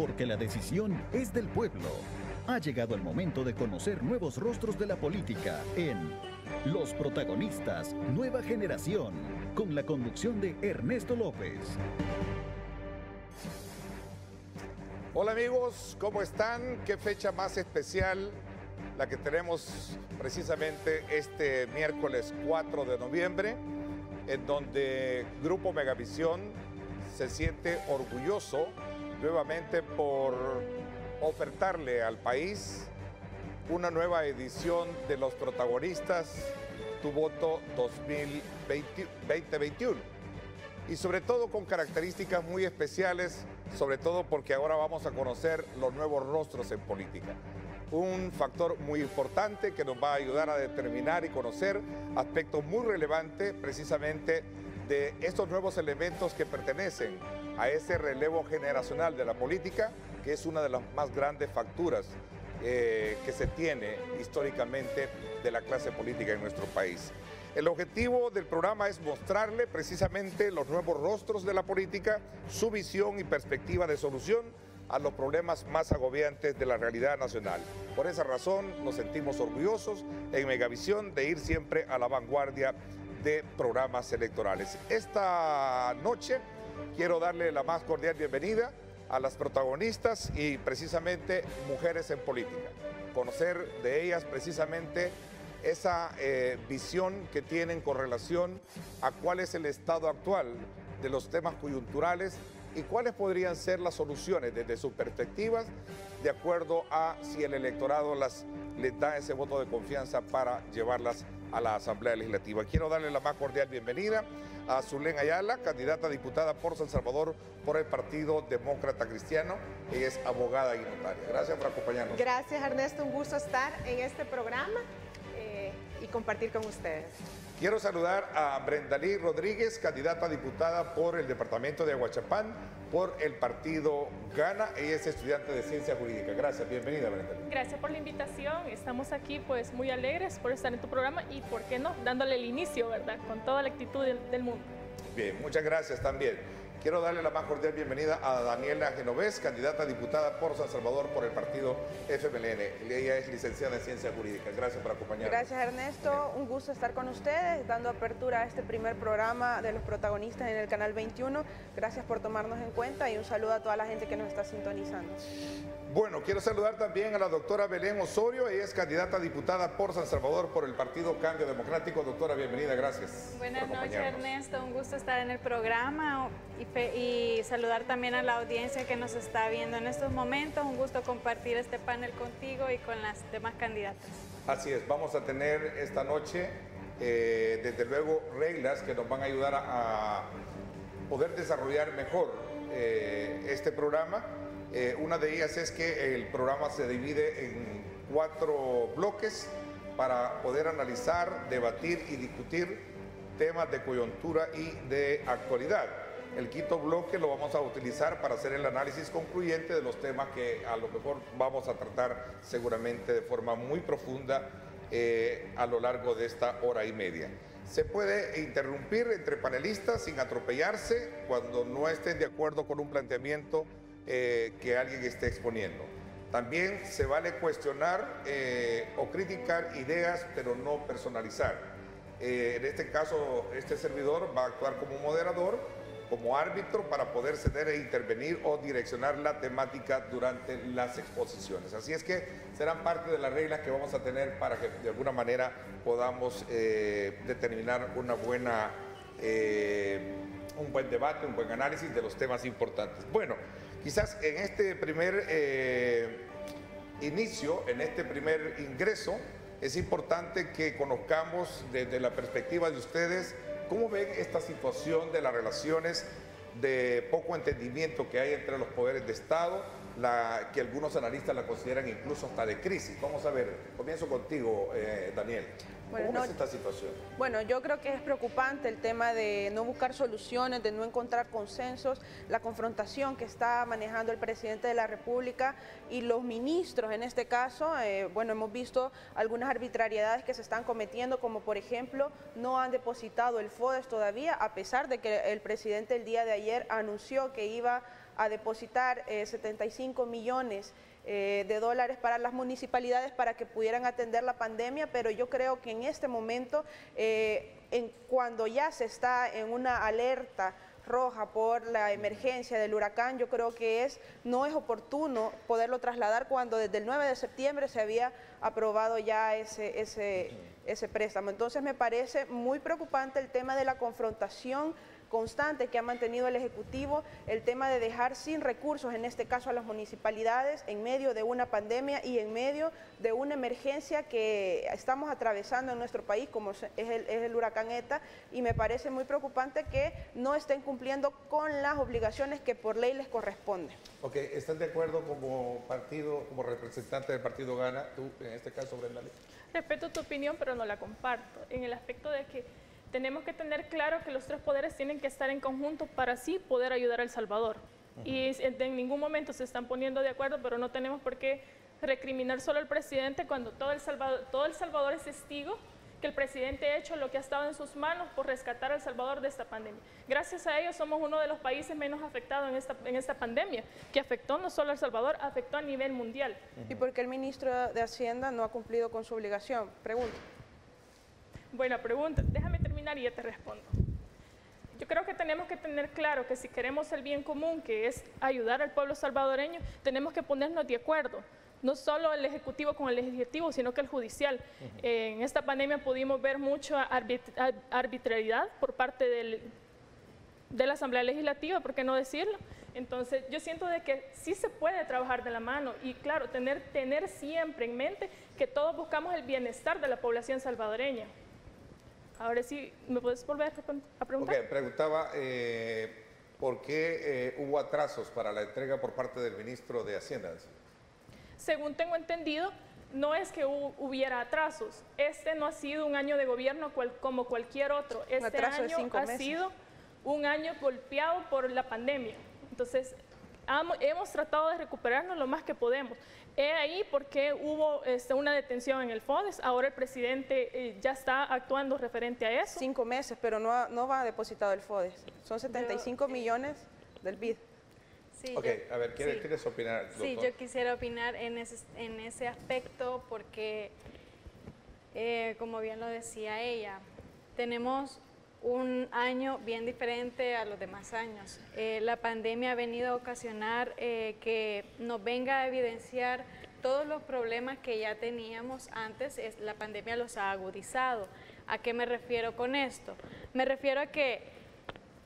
porque la decisión es del pueblo. Ha llegado el momento de conocer nuevos rostros de la política en Los Protagonistas, Nueva Generación, con la conducción de Ernesto López. Hola amigos, ¿cómo están? ¿Qué fecha más especial la que tenemos precisamente este miércoles 4 de noviembre, en donde Grupo Megavisión se siente orgulloso nuevamente por ofertarle al país una nueva edición de Los Protagonistas, Tu Voto 2021. Y sobre todo con características muy especiales, sobre todo porque ahora vamos a conocer los nuevos rostros en política. Un factor muy importante que nos va a ayudar a determinar y conocer aspectos muy relevantes precisamente de estos nuevos elementos que pertenecen a ese relevo generacional de la política, que es una de las más grandes facturas que se tiene históricamente de la clase política en nuestro país. El objetivo del programa es mostrarle precisamente los nuevos rostros de la política, su visión y perspectiva de solución a los problemas más agobiantes de la realidad nacional. Por esa razón nos sentimos orgullosos en Megavisión de ir siempre a la vanguardia de programas electorales. Esta noche quiero darle la más cordial bienvenida a las protagonistas y precisamente mujeres en política. Conocer de ellas precisamente esa visión que tienen con relación a cuál es el estado actual de los temas coyunturales y cuáles podrían ser las soluciones desde sus perspectivas, de acuerdo a si el electorado les da ese voto de confianza para llevarlas a la Asamblea Legislativa. Quiero darle la más cordial bienvenida a Zulén Ayala, candidata a diputada por San Salvador por el Partido Demócrata Cristiano. Ella es abogada y notaria. Gracias por acompañarnos. Gracias, Ernesto. Un gusto estar en este programa y compartir con ustedes. Quiero saludar a Brendalí Rodríguez, candidata a diputada por el departamento de Aguachapán, por el partido Gana. Ella es estudiante de Ciencia Jurídica. Gracias, bienvenida, Brendalí. Gracias por la invitación. Estamos aquí pues muy alegres por estar en tu programa y, ¿por qué no?, dándole el inicio, ¿verdad?, con toda la actitud del mundo. Bien, muchas gracias también. Quiero darle la más cordial bienvenida a Daniela Genovés, candidata a diputada por San Salvador por el partido FMLN. Ella es licenciada en Ciencia Jurídica. Gracias por acompañarnos. Gracias, Ernesto. Un gusto estar con ustedes, dando apertura a este primer programa de Los Protagonistas en el Canal 21. Gracias por tomarnos en cuenta y un saludo a toda la gente que nos está sintonizando. Bueno, quiero saludar también a la doctora Belén Osorio. Ella es candidata a diputada por San Salvador por el partido Cambio Democrático. Doctora, bienvenida. Gracias. Buenas noches, Ernesto. Un gusto estar en el programa y saludar también a la audiencia que nos está viendo en estos momentos. Un gusto compartir este panel contigo y con las demás candidatas. Así es, vamos a tener esta noche, desde luego, reglas que nos van a ayudar a poder desarrollar mejor este programa. Una de ellas es que el programa se divide en 4 bloques para poder analizar, debatir y discutir temas de coyuntura y de actualidad. El quinto bloque lo vamos a utilizar para hacer el análisis concluyente de los temas que a lo mejor vamos a tratar seguramente de forma muy profunda a lo largo de esta hora y media. Se puede interrumpir entre panelistas sin atropellarse cuando no estén de acuerdo con un planteamiento que alguien esté exponiendo. También se vale cuestionar o criticar ideas, pero no personalizar. En este caso, este servidor va a actuar como moderador, como árbitro, para poder ceder e intervenir o direccionar la temática durante las exposiciones. Así es que serán parte de las reglas que vamos a tener para que de alguna manera podamos determinar un buen debate, un buen análisis de los temas importantes. Bueno, quizás en este primer inicio, en este primer ingreso, es importante que conozcamos desde la perspectiva de ustedes cómo ven esta situación de las relaciones de poco entendimiento que hay entre los poderes de Estado, que algunos analistas la consideran incluso hasta de crisis. Vamos a ver, comienzo contigo, Daniel. ¿Cómo es esta situación? Bueno, yo creo que es preocupante el tema de no buscar soluciones, de no encontrar consensos, la confrontación que está manejando el presidente de la República y los ministros en este caso. Bueno, hemos visto algunas arbitrariedades que se están cometiendo, como por ejemplo, no han depositado el FODES todavía, a pesar de que el presidente el día de ayer anunció que iba a depositar 75 millones de dólares para las municipalidades para que pudieran atender la pandemia, pero yo creo que en este momento, cuando ya se está en una alerta roja por la emergencia del huracán, yo creo que no es oportuno poderlo trasladar cuando desde el 9 de septiembre se había aprobado ya ese préstamo. Entonces me parece muy preocupante el tema de la confrontación constante que ha mantenido el Ejecutivo, el tema de dejar sin recursos, en este caso a las municipalidades, en medio de una pandemia y en medio de una emergencia que estamos atravesando en nuestro país, como es el huracán ETA, y me parece muy preocupante que no estén cumpliendo con las obligaciones que por ley les corresponden. Ok, ¿están de acuerdo como partido, como representante del partido Gana, tú en este caso, Brenda Lee? Respeto tu opinión, pero no la comparto, en el aspecto de que tenemos que tener claro que los tres poderes tienen que estar en conjunto para así poder ayudar a El Salvador. Y en ningún momento se están poniendo de acuerdo, pero no tenemos por qué recriminar solo al presidente cuando todo El Salvador es testigo que el presidente ha hecho lo que ha estado en sus manos por rescatar a El Salvador de esta pandemia. Gracias a ello somos uno de los países menos afectados en esta pandemia, que afectó no solo a El Salvador, afectó a nivel mundial. ¿Y por qué el ministro de Hacienda no ha cumplido con su obligación? Pregunto. Buena pregunta. Déjame terminar y ya te respondo. Yo creo que tenemos que tener claro que si queremos el bien común, que es ayudar al pueblo salvadoreño, tenemos que ponernos de acuerdo. No solo el Ejecutivo con el Legislativo, sino que el Judicial. En esta pandemia pudimos ver mucha arbitrariedad por parte de la Asamblea Legislativa, ¿por qué no decirlo? Entonces, yo siento de que sí se puede trabajar de la mano y, claro, tener siempre en mente que todos buscamos el bienestar de la población salvadoreña. Ahora sí, ¿me puedes volver a preguntar? Ok, preguntaba por qué hubo atrasos para la entrega por parte del ministro de Hacienda. Según tengo entendido, no es que hubiera atrasos. Este no ha sido un año de gobierno como cualquier otro. Este año ha sido un año golpeado por la pandemia. Entonces, hemos tratado de recuperarnos lo más que podemos. He ahí porque hubo una detención en el FODES. Ahora el presidente ya está actuando referente a eso. 5 meses, pero no va depositado el FODES. Son 75 millones del BID. Sí, ok, a ver, ¿quieres opinar, doctor? Sí, yo quisiera opinar en ese aspecto porque, como bien lo decía ella, tenemos un año bien diferente a los demás años. La pandemia ha venido a ocasionar que nos venga a evidenciar todos los problemas que ya teníamos antes. La pandemia los ha agudizado. ¿A qué me refiero con esto? Me refiero a que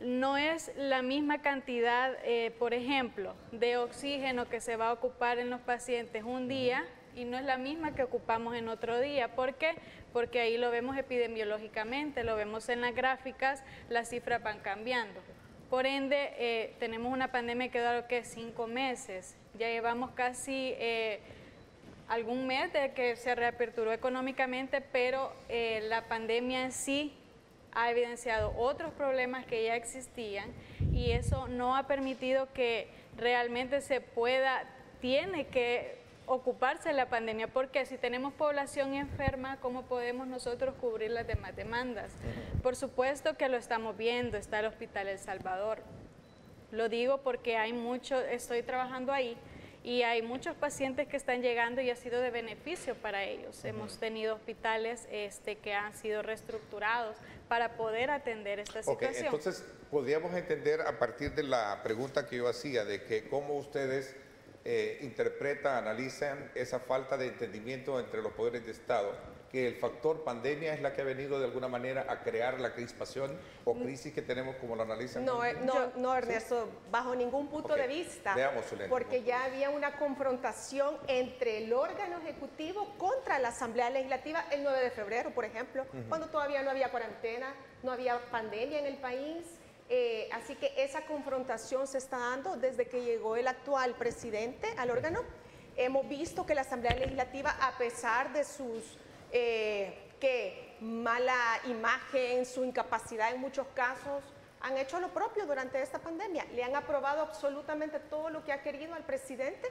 no es la misma cantidad, por ejemplo, de oxígeno que se va a ocupar en los pacientes un día y no es la misma que ocupamos en otro día. ¿Por qué? Porque ahí lo vemos epidemiológicamente, lo vemos en las gráficas, las cifras van cambiando. Por ende, tenemos una pandemia que duró 5 meses, ya llevamos casi algún mes de que se reaperturó económicamente, pero la pandemia en sí ha evidenciado otros problemas que ya existían y eso no ha permitido que realmente tiene que ocuparse de la pandemia, porque si tenemos población enferma, ¿cómo podemos nosotros cubrir las demás demandas? Por supuesto que lo estamos viendo, está el Hospital El Salvador. Lo digo porque estoy trabajando ahí y hay muchos pacientes que están llegando y ha sido de beneficio para ellos. Hemos tenido hospitales que han sido reestructurados para poder atender esta situación. Entonces, podríamos entender a partir de la pregunta que yo hacía, de que cómo ustedes interpretan, analizan esa falta de entendimiento entre los poderes de Estado, que el factor pandemia es la que ha venido de alguna manera a crear la crispación o crisis que tenemos, como lo analizan. No, Ernesto, bajo ningún punto de vista. Veamos su lente, porque ya había una confrontación entre el órgano ejecutivo contra la Asamblea Legislativa el 9 de febrero, por ejemplo, cuando todavía no había cuarentena, no había pandemia en el país. Así que esa confrontación se está dando desde que llegó el actual presidente al órgano. Hemos visto que la Asamblea Legislativa, a pesar de sus mala imagen, su incapacidad en muchos casos, han hecho lo propio durante esta pandemia. Le han aprobado absolutamente todo lo que ha querido al presidente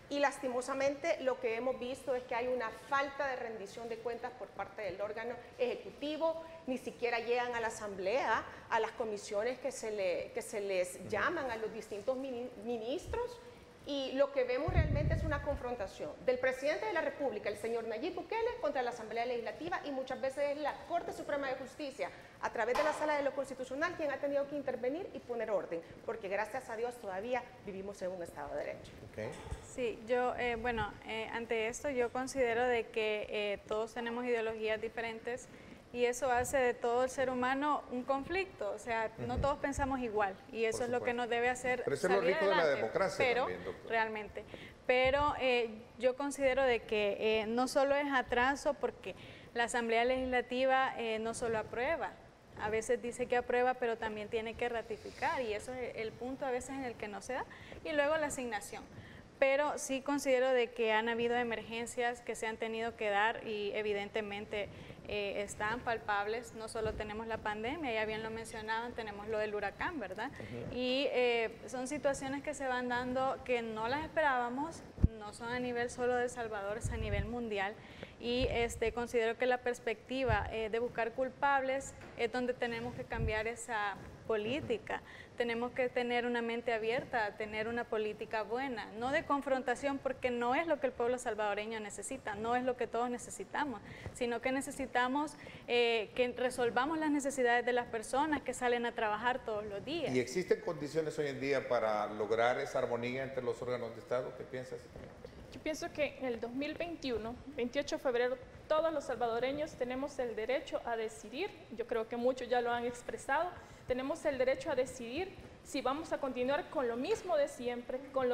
Y lastimosamente lo que hemos visto es que hay una falta de rendición de cuentas por parte del órgano ejecutivo, ni siquiera llegan a la asamblea, a las comisiones que se les llaman a los distintos ministros, y lo que vemos realmente es una confrontación del presidente de la República, el señor Nayib Bukele, contra la Asamblea Legislativa, y muchas veces es la Corte Suprema de Justicia, a través de la Sala de lo Constitucional, quien ha tenido que intervenir y poner orden, porque gracias a Dios todavía vivimos en un Estado de Derecho. Okay. Sí, yo, ante esto yo considero de que todos tenemos ideologías diferentes y eso hace de todo el ser humano un conflicto, o sea, no todos pensamos igual y eso es lo que nos debe hacer pero eso es lo rico adelante, de la democracia pero, también, doctor. Realmente, pero yo considero de que no solo es atraso porque la Asamblea Legislativa no solo aprueba, a veces dice que aprueba, pero también tiene que ratificar y eso es el punto a veces en el que no se da, y luego la asignación. Pero sí considero de que han habido emergencias que se han tenido que dar y evidentemente están palpables. No solo tenemos la pandemia, ya bien lo mencionaban, tenemos lo del huracán, ¿verdad? Y son situaciones que se van dando que no las esperábamos, no son a nivel solo de El Salvador, es a nivel mundial. Y considero que la perspectiva de buscar culpables es donde tenemos que cambiar esa política. Tenemos que tener una mente abierta, tener una política buena, no de confrontación, porque no es lo que el pueblo salvadoreño necesita, no es lo que todos necesitamos, sino que necesitamos que resolvamos las necesidades de las personas que salen a trabajar todos los días. ¿Y existen condiciones hoy en día para lograr esa armonía entre los órganos de Estado? ¿Qué piensas? Yo pienso que en el 2021, 28 de febrero, todos los salvadoreños tenemos el derecho a decidir, yo creo que muchos ya lo han expresado, tenemos el derecho a decidir si vamos a continuar con lo mismo de siempre, con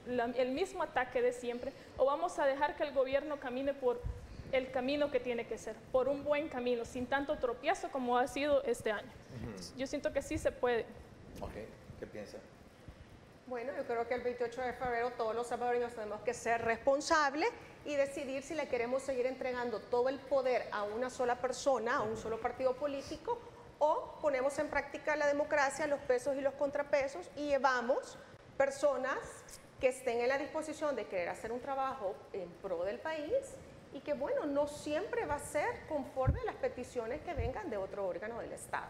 el mismo ataque de siempre, o vamos a dejar que el gobierno camine por el camino que tiene que ser, por un buen camino, sin tanto tropiezo como ha sido este año. Yo siento que sí se puede. Okay. ¿Qué piensas? Bueno, yo creo que el 28 de febrero todos los salvadoreños tenemos que ser responsables y decidir si le queremos seguir entregando todo el poder a una sola persona, a un solo partido político, o ponemos en práctica la democracia, los pesos y los contrapesos y llevamos personas que estén en la disposición de querer hacer un trabajo en pro del país y que, bueno, no siempre va a ser conforme a las peticiones que vengan de otro órgano del Estado.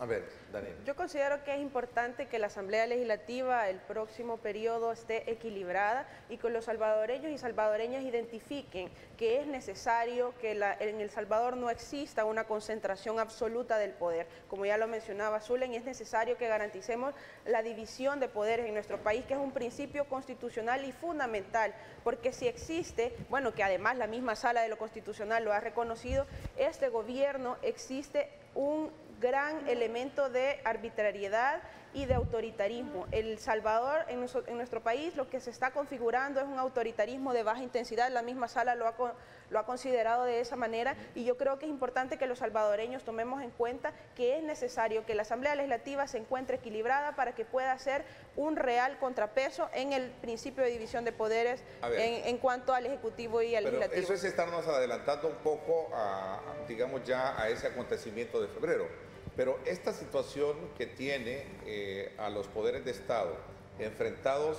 A ver, Daniel. Yo considero que es importante que la Asamblea Legislativa el próximo periodo esté equilibrada y que los salvadoreños y salvadoreñas identifiquen que es necesario que en El Salvador no exista una concentración absoluta del poder. Como ya lo mencionaba Zulen, es necesario que garanticemos la división de poderes en nuestro país, que es un principio constitucional y fundamental, porque si existe, bueno, que además la misma Sala de lo Constitucional lo ha reconocido, este gobierno existe un gran elemento de arbitrariedad y de autoritarismo. El Salvador, en nuestro país, lo que se está configurando es un autoritarismo de baja intensidad, la misma Sala lo ha considerado de esa manera, y yo creo que es importante que los salvadoreños tomemos en cuenta que es necesario que la Asamblea Legislativa se encuentre equilibrada para que pueda ser un real contrapeso en el principio de división de poderes en cuanto al Ejecutivo y al Legislativo. Eso es estarnos adelantando un poco digamos ya a ese acontecimiento de febrero. Pero esta situación que tiene a los poderes de Estado enfrentados,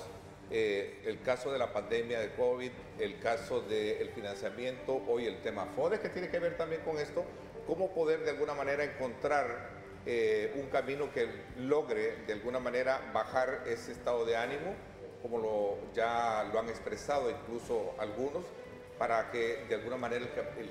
el caso de la pandemia de COVID, el caso del financiamiento, hoy el tema FODES, que tiene que ver también con esto, cómo poder de alguna manera encontrar un camino que logre de alguna manera bajar ese estado de ánimo, como ya lo han expresado incluso algunos, para que de alguna manera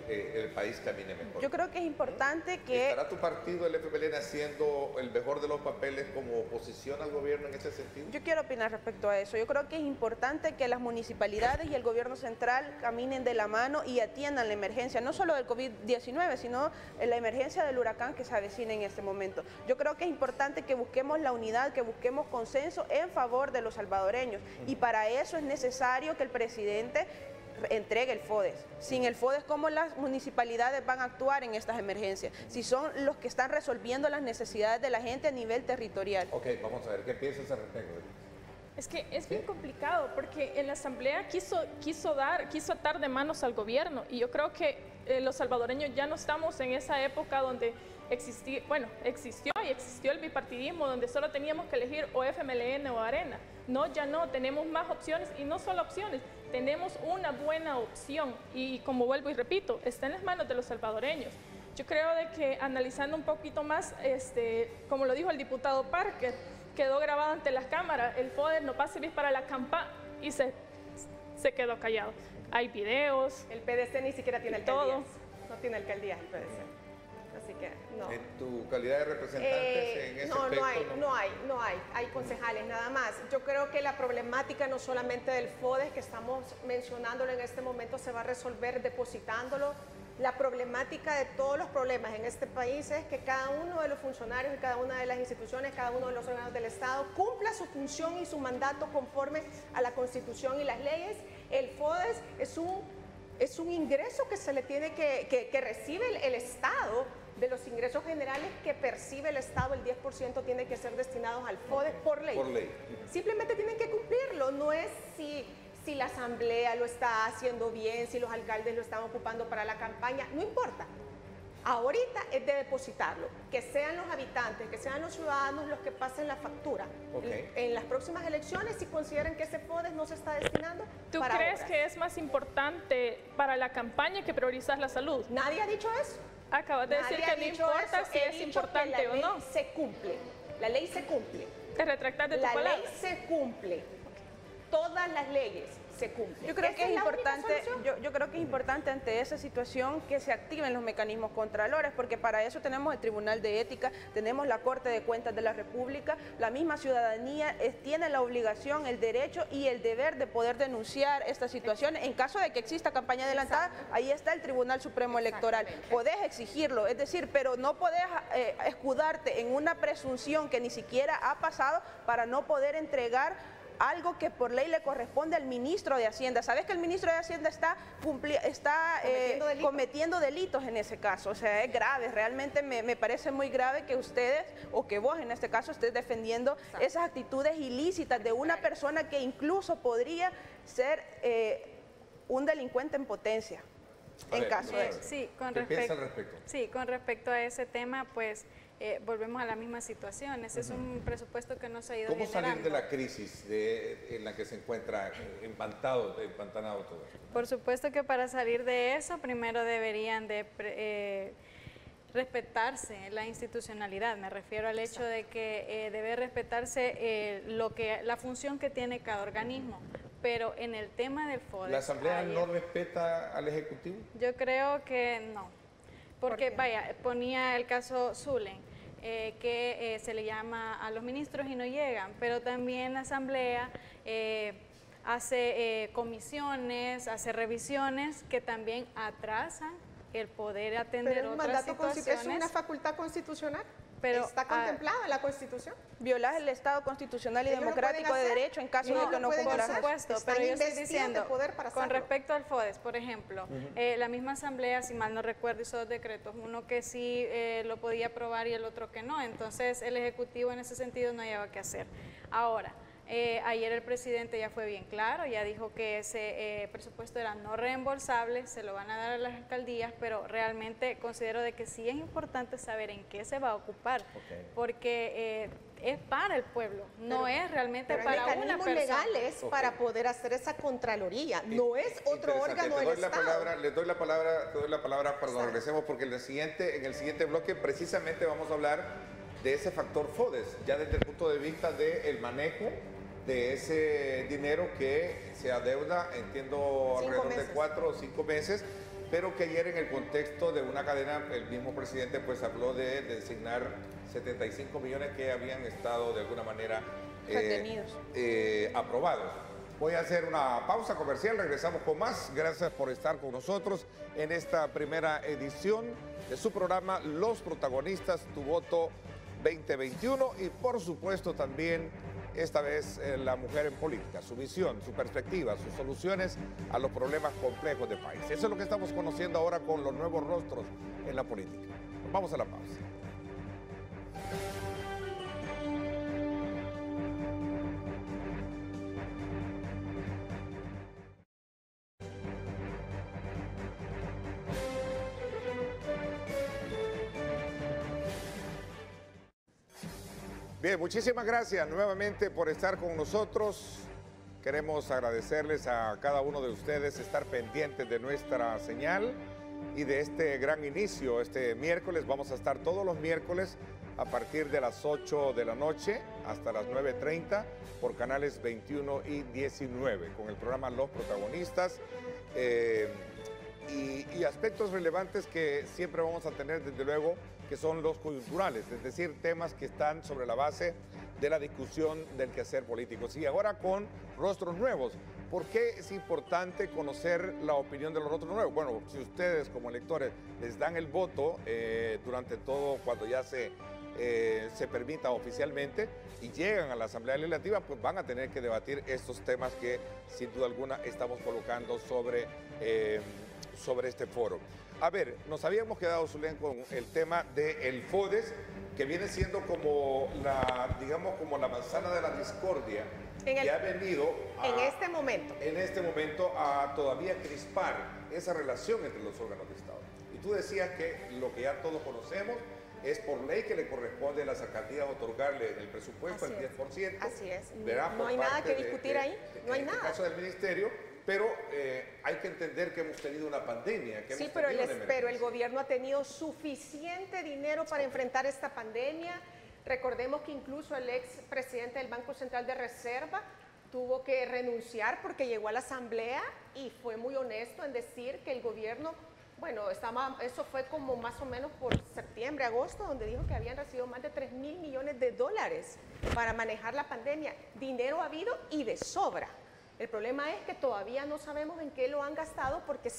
el país camine mejor. Yo creo que es importante que... ¿Estará tu partido, el FPLN, haciendo el mejor de los papeles como oposición al gobierno en ese sentido? Yo quiero opinar respecto a eso. Yo creo que es importante que las municipalidades y el gobierno central caminen de la mano y atiendan la emergencia, no solo del COVID-19, sino la emergencia del huracán que se avecina en este momento. Yo creo que es importante que busquemos la unidad, que busquemos consenso en favor de los salvadoreños, y para eso es necesario que el presidente entregue el FODES. Sin el FODES, ¿cómo las municipalidades van a actuar en estas emergencias? Si son los que están resolviendo las necesidades de la gente a nivel territorial. Ok, vamos a ver, ¿qué piensas al respecto? Es que es bien complicado porque en la Asamblea quiso atar de manos al gobierno, y yo creo que los salvadoreños ya no estamos en esa época donde existió el bipartidismo, donde solo teníamos que elegir o FMLN o Arena. No, ya no, tenemos más opciones y no solo opciones, tenemos una buena opción y como vuelvo y repito, está en las manos de los salvadoreños. Yo creo de que analizando un poquito más, como lo dijo el diputado Parker, quedó grabado ante las cámaras, el FODES no va a servir para la campaña y se quedó callado. Hay videos. El PDC ni siquiera tiene todo. alcaldías. No tiene alcaldías el PDC. Así que no. En tu calidad de representante en ese aspecto, no hay concejales nada más. Yo creo que la problemática no solamente del FODES que estamos mencionándolo en este momento se va a resolver depositándolo. La problemática de todos los problemas en este país es que cada uno de los funcionarios y cada una de las instituciones, cada uno de los órganos del Estado cumpla su función y su mandato conforme a la Constitución y las leyes. El FODES es un ingreso que se le tiene que recibe el Estado. De los ingresos generales que percibe el Estado, el 10% tiene que ser destinados al FODES por ley. Por ley. Simplemente tienen que cumplirlo, no es si la asamblea lo está haciendo bien, si los alcaldes lo están ocupando para la campaña, no importa. Ahorita es de depositarlo, que sean los habitantes, que sean los ciudadanos los que pasen la factura. Okay. En las próximas elecciones, si consideran que ese FODES no se está destinando ¿Tú para crees obras. que es más importante para la campaña que priorizar la salud? Nadie ha dicho eso. Acabas de decir Nadie ha que no dicho importa eso. si He es dicho importante que o no. La ley se cumple. La ley se cumple. Te retractas de tu La palabra. ley se cumple. Todas las leyes se cumplen. Yo creo Esa que es la única importante, solución. yo creo que es importante ante esa situación que se activen los mecanismos contralores, porque para eso tenemos el Tribunal de Ética, tenemos la Corte de Cuentas de la República, la misma ciudadanía tiene la obligación, el derecho y el deber de poder denunciar esta situación. En caso de que exista campaña adelantada, ahí está el Tribunal Supremo Electoral. Podés exigirlo, es decir, pero no podés escudarte en una presunción que ni siquiera ha pasado para no poder entregar algo que por ley le corresponde al ministro de Hacienda. ¿Sabes que el ministro de Hacienda está cometiendo delitos en ese caso? O sea, es grave, realmente me parece muy grave que ustedes, o que vos en este caso, estés defendiendo esas actitudes ilícitas de una persona que incluso podría ser un delincuente en potencia. En caso de eso. Sí, ¿Qué piensa al respecto? Sí, con respecto a ese tema, pues volvemos a la misma situación. Ese es un presupuesto que no se ha ido ¿Cómo generando. salir de la crisis en la que se encuentra empantanado todo? Por supuesto que para salir de eso, primero deberían de respetarse la institucionalidad. Me refiero al hecho de que debe respetarse la función que tiene cada organismo. Pero en el tema del FODES... ¿La Asamblea no respeta al Ejecutivo? Yo creo que no. Porque, vaya, ponía el caso Zulen, que se le llama a los ministros y no llegan, pero también la Asamblea hace comisiones, hace revisiones que también atrasan el poder atender Pero otras situaciones. ¿Es una facultad constitucional? Pero, ¿Está contemplada en la Constitución? Violar el Estado constitucional y Ellos lo democrático pueden de hacer. derecho en caso Ellos de que lo no pueden cumpla. Por supuesto, Están pero yo estoy investidos diciendo, de poder para con hacerlo. respecto al FODES, por ejemplo, la misma Asamblea, si mal no recuerdo, hizo dos decretos, uno que sí lo podía aprobar y el otro que no, entonces el Ejecutivo en ese sentido no había qué hacer. Ahora, ayer el presidente ya fue bien claro, ya dijo que ese presupuesto era no reembolsable, se lo van a dar a las alcaldías, pero realmente considero de que sí es importante saber en qué se va a ocupar, porque es para el pueblo, no es realmente Pero para hay una mecanismos persona. legales para poder hacer esa contraloría, no es otro Interesante. órgano Te del doy la Estado. palabra, te doy la palabra para que regresemos, porque en el siguiente bloque precisamente vamos a hablar de ese factor FODES, ya desde el punto de vista del manejo de ese dinero que se adeuda, entiendo, 5 alrededor meses. de 4 o 5 meses, pero que ayer en el contexto de una cadena, el mismo presidente pues habló de designar 75 millones que habían estado de alguna manera Retenidos. aprobados. Voy a hacer una pausa comercial, regresamos con más. Gracias por estar con nosotros en esta primera edición de su programa Los Protagonistas, Tu Voto 2021, y por supuesto también esta vez la mujer en política, su visión, su perspectiva, sus soluciones a los problemas complejos del país. Eso es lo que estamos conociendo ahora con los nuevos rostros en la política. Vamos a la pausa. Bien, muchísimas gracias nuevamente por estar con nosotros. Queremos agradecerles a cada uno de ustedes estar pendientes de nuestra señal y de este gran inicio. Este miércoles vamos a estar todos los miércoles a partir de las 8 de la noche hasta las 9:30 por canales 21 y 19 con el programa Los Protagonistas y aspectos relevantes que siempre vamos a tener, desde luego, que son los coyunturales, es decir, temas que están sobre la base de la discusión del quehacer político. Y ahora con rostros nuevos. ¿Por qué es importante conocer la opinión de los rostros nuevos? Bueno, si ustedes como electores les dan el voto durante todo, cuando ya se permita oficialmente y llegan a la Asamblea Legislativa, pues van a tener que debatir estos temas que sin duda alguna estamos colocando sobre este foro. A ver, nos habíamos quedado, Zulén, con el tema del FODES, que viene siendo como la manzana de la discordia, que ha venido en este momento a todavía crispar esa relación entre los órganos de Estado. Y tú decías que lo que ya todos conocemos es por ley que le corresponde a las alcaldías otorgarle el presupuesto, el 10%. Así es. ¿verdad? No hay nada que discutir ahí, no hay nada. En el caso del ministerio, pero hay que entender que hemos tenido una pandemia. Sí, pero el gobierno ha tenido suficiente dinero para enfrentar esta pandemia. Recordemos que incluso el expresidente del Banco Central de Reserva tuvo que renunciar porque llegó a la Asamblea y fue muy honesto en decir que el gobierno, bueno, eso fue como más o menos por septiembre, agosto, donde dijo que habían recibido más de 3.000 millones de dólares para manejar la pandemia. Dinero ha habido y de sobra. El problema es que todavía no sabemos en qué lo han gastado porque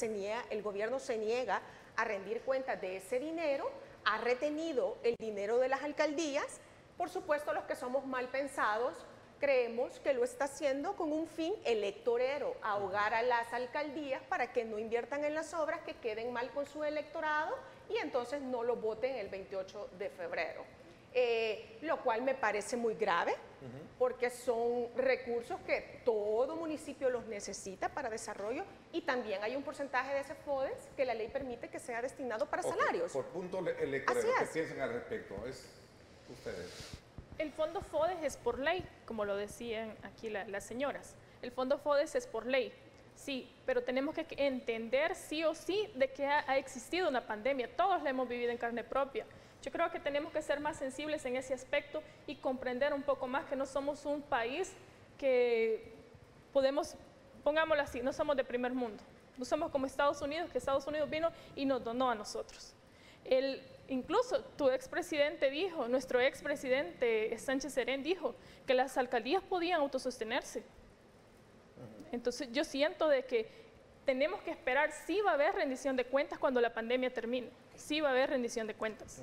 el gobierno se niega a rendir cuentas de ese dinero, ha retenido el dinero de las alcaldías. Por supuesto, los que somos mal pensados creemos que lo está haciendo con un fin electorero, ahogar a las alcaldías para que no inviertan en las obras, que queden mal con su electorado y entonces no lo voten el 28 de febrero. Lo cual me parece muy grave, porque son recursos que todo municipio los necesita para desarrollo y también hay un porcentaje de ese FODES que la ley permite que sea destinado para salarios. Por punto electoral, ¿qué piensan al respecto? Ustedes. El fondo FODES es por ley, como lo decían aquí las señoras. El fondo FODES es por ley, sí, pero tenemos que entender sí o sí de que ha existido una pandemia. Todos la hemos vivido en carne propia. Yo creo que tenemos que ser más sensibles en ese aspecto y comprender un poco más que no somos un país que pongámoslo así, no somos de primer mundo. No somos como Estados Unidos, que Estados Unidos vino y nos donó a nosotros. Incluso tu expresidente dijo, nuestro expresidente Sánchez Serén dijo que las alcaldías podían autosostenerse. Entonces yo siento de que tenemos que esperar, sí va a haber rendición de cuentas cuando la pandemia termine, sí va a haber rendición de cuentas.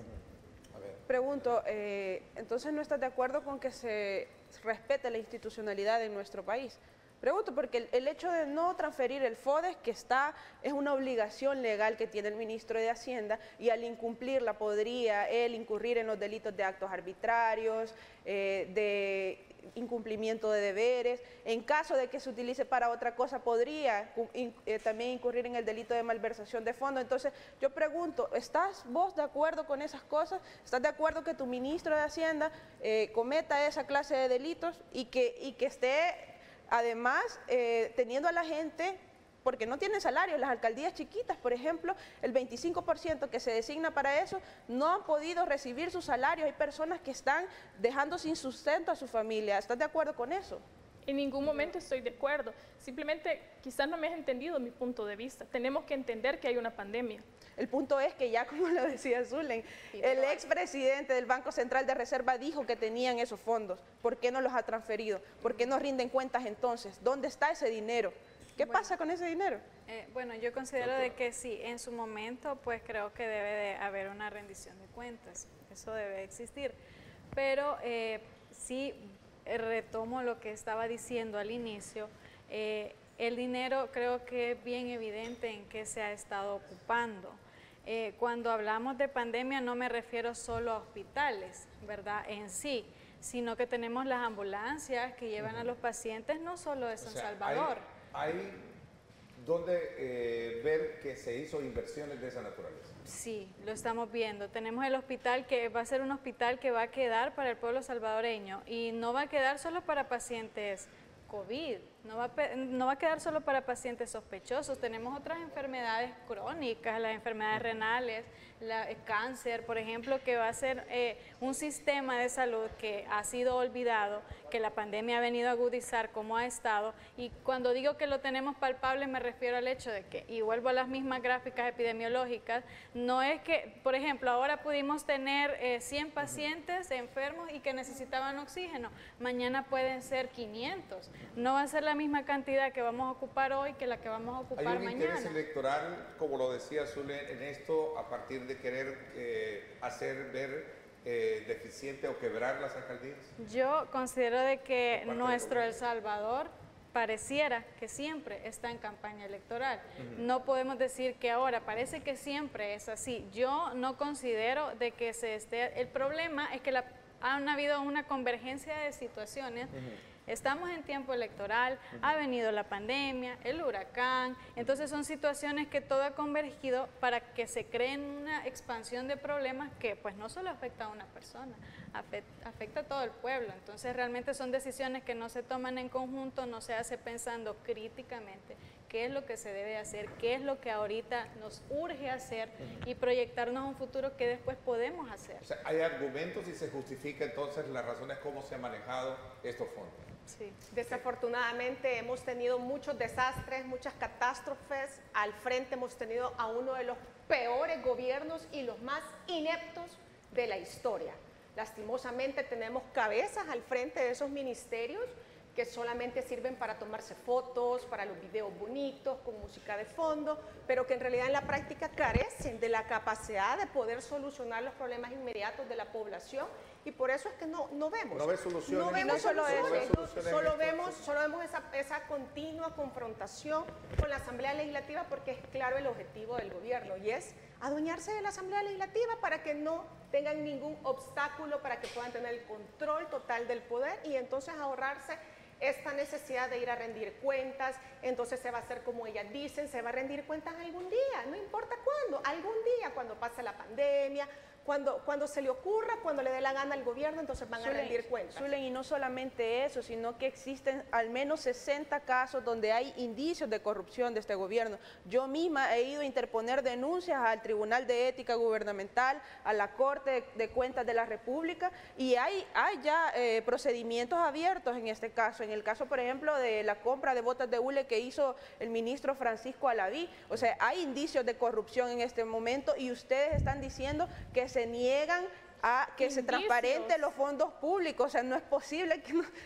Pregunto, entonces ¿no estás de acuerdo con que se respete la institucionalidad en nuestro país? Pregunto porque el hecho de no transferir el FODES, que es una obligación legal que tiene el ministro de Hacienda, y al incumplirla podría él incurrir en los delitos de actos arbitrarios, de incumplimiento de deberes. En caso de que se utilice para otra cosa, podría también incurrir en el delito de malversación de fondos. Entonces, yo pregunto, ¿estás vos de acuerdo con esas cosas? ¿Estás de acuerdo que tu ministro de Hacienda cometa esa clase de delitos y que esté, además, teniendo a la gente, porque no tienen salario, las alcaldías chiquitas, por ejemplo, el 25% que se designa para eso, no han podido recibir sus salarios? Hay personas que están dejando sin sustento a su familia. ¿Estás de acuerdo con eso? En ningún momento estoy de acuerdo. Simplemente, quizás no me has entendido mi punto de vista. Tenemos que entender que hay una pandemia. El punto es que ya, como lo decía Zulén, el expresidente del Banco Central de Reserva dijo que tenían esos fondos. ¿Por qué no los ha transferido? ¿Por qué no rinden cuentas entonces? ¿Dónde está ese dinero? ¿Qué pasa con ese dinero? Bueno, yo considero de que sí, en su momento, pues creo que debe de haber una rendición de cuentas. Eso debe existir. Pero sí retomo lo que estaba diciendo al inicio. El dinero creo que es bien evidente en qué se ha estado ocupando. Cuando hablamos de pandemia no me refiero solo a hospitales, ¿verdad? En sí, sino que tenemos las ambulancias que llevan a los pacientes no solo de San Salvador. Hay ¿dónde ver que se hizo inversiones de esa naturaleza? Sí, lo estamos viendo. Tenemos el hospital que va a ser un hospital que va a quedar para el pueblo salvadoreño y no va a quedar solo para pacientes COVID, no va a quedar solo para pacientes sospechosos. Tenemos otras enfermedades crónicas, las enfermedades renales, el cáncer, por ejemplo, que va a ser un sistema de salud que ha sido olvidado, que la pandemia ha venido a agudizar como ha estado. Y cuando digo que lo tenemos palpable me refiero al hecho de que, y vuelvo a las mismas gráficas epidemiológicas, no es que, por ejemplo, ahora pudimos tener 100 pacientes enfermos y que necesitaban oxígeno, mañana pueden ser 500. No va a ser la misma cantidad que vamos a ocupar hoy que la que vamos a ocupar mañana. ¿Hay un interés electoral, como lo decía Zule, en esto, a partir de querer hacer ver deficiente o quebrar las alcaldías? Yo considero de que nuestro El Salvador pareciera que siempre está en campaña electoral. No podemos decir que ahora, parece que siempre es así. Yo no considero de que se esté... El problema es que han habido una convergencia de situaciones. Estamos en tiempo electoral, ha venido la pandemia, el huracán, entonces son situaciones que todo ha convergido para que se creen una expansión de problemas que pues no solo afecta a una persona, afecta a todo el pueblo. Entonces realmente son decisiones que no se toman en conjunto, no se hace pensando críticamente qué es lo que se debe hacer, qué es lo que ahorita nos urge hacer y proyectarnos a un futuro que después podemos hacer. O sea, hay argumentos y se justifica entonces las razones cómo se han manejado estos fondos. Sí. Desafortunadamente hemos tenido muchos desastres, muchas catástrofes. Al frente hemos tenido a uno de los peores gobiernos y los más ineptos de la historia. Lastimosamente tenemos cabezas al frente de esos ministerios que solamente sirven para tomarse fotos, para los videos bonitos, con música de fondo, pero que en realidad en la práctica carecen de la capacidad de poder solucionar los problemas inmediatos de la población, y por eso es que no vemos. No ves soluciones. No vemos soluciones, solo vemos esa continua confrontación con la Asamblea Legislativa, porque es claro el objetivo del gobierno, y es adueñarse de la Asamblea Legislativa para que no tengan ningún obstáculo, para que puedan tener el control total del poder y entonces ahorrarse esta necesidad de ir a rendir cuentas. Entonces se va a hacer como ellas dicen, se va a rendir cuentas algún día, no importa cuándo, algún día, cuando pase la pandemia, cuando se le ocurra, cuando le dé la gana al gobierno, entonces van a rendir cuentas. Zulen, y no solamente eso, sino que existen al menos 60 casos donde hay indicios de corrupción de este gobierno. Yo misma he ido a interponer denuncias al Tribunal de Ética Gubernamental, a la Corte de Cuentas de la República, y hay ya procedimientos abiertos en este caso. En el caso, por ejemplo, de la compra de botas de hule que hizo el ministro Francisco Alaví. O sea, hay indicios de corrupción en este momento y ustedes están diciendo que se niegan a que se transparente los fondos públicos. O sea, no es posible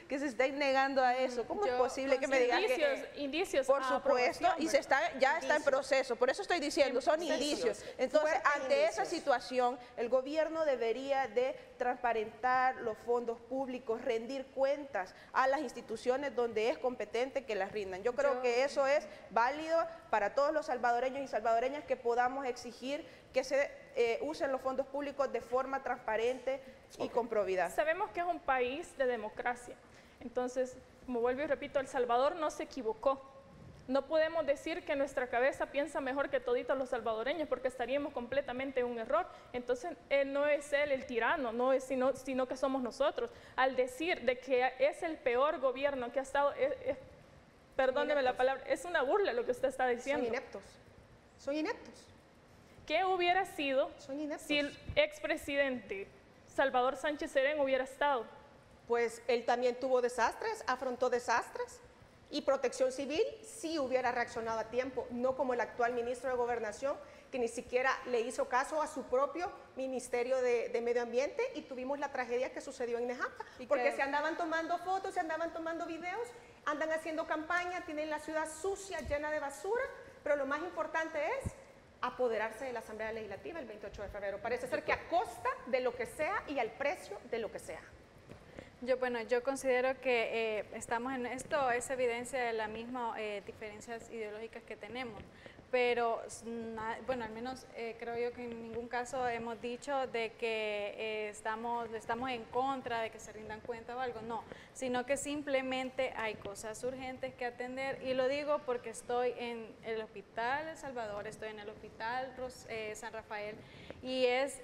que se estén negando a eso. ¿Cómo es posible que me digan que indicios? Por supuesto, y ya está en proceso. Por eso estoy diciendo, son indicios. Entonces, ante esa situación, el gobierno debería de transparentar los fondos públicos, rendir cuentas a las instituciones donde es competente que las rindan. Yo creo que eso es válido para todos los salvadoreños y salvadoreñas, que podamos exigir que se usen los fondos públicos de forma transparente y con probidad. Sabemos que es un país de democracia, entonces, como vuelvo y repito, El Salvador no se equivocó. No podemos decir que nuestra cabeza piensa mejor que toditos los salvadoreños, porque estaríamos completamente en un error. Entonces, no es él el tirano, sino que somos nosotros. Al decir de que es el peor gobierno que ha estado, perdóneme la palabra, es una burla lo que usted está diciendo. Son ineptos. ¿Qué hubiera sido si el expresidente Salvador Sánchez Serén hubiera estado? Pues él también tuvo desastres, afrontó desastres, y Protección Civil sí hubiera reaccionado a tiempo, no como el actual ministro de Gobernación, que ni siquiera le hizo caso a su propio Ministerio de Medio Ambiente, y tuvimos la tragedia que sucedió en Nejapa, porque se andaban tomando fotos, se andaban tomando videos, andan haciendo campaña, tienen la ciudad sucia, llena de basura, pero lo más importante es apoderarse de la Asamblea Legislativa el 28 de febrero. Parece ser que a costa de lo que sea y al precio de lo que sea. Yo considero que estamos en esto, es evidencia de las mismas diferencias ideológicas que tenemos, pero bueno, al menos creo yo que en ningún caso hemos dicho de que estamos en contra de que se rindan cuentas o algo, no, sino que simplemente hay cosas urgentes que atender, y lo digo porque estoy en el Hospital El Salvador, estoy en el Hospital San Rafael, y es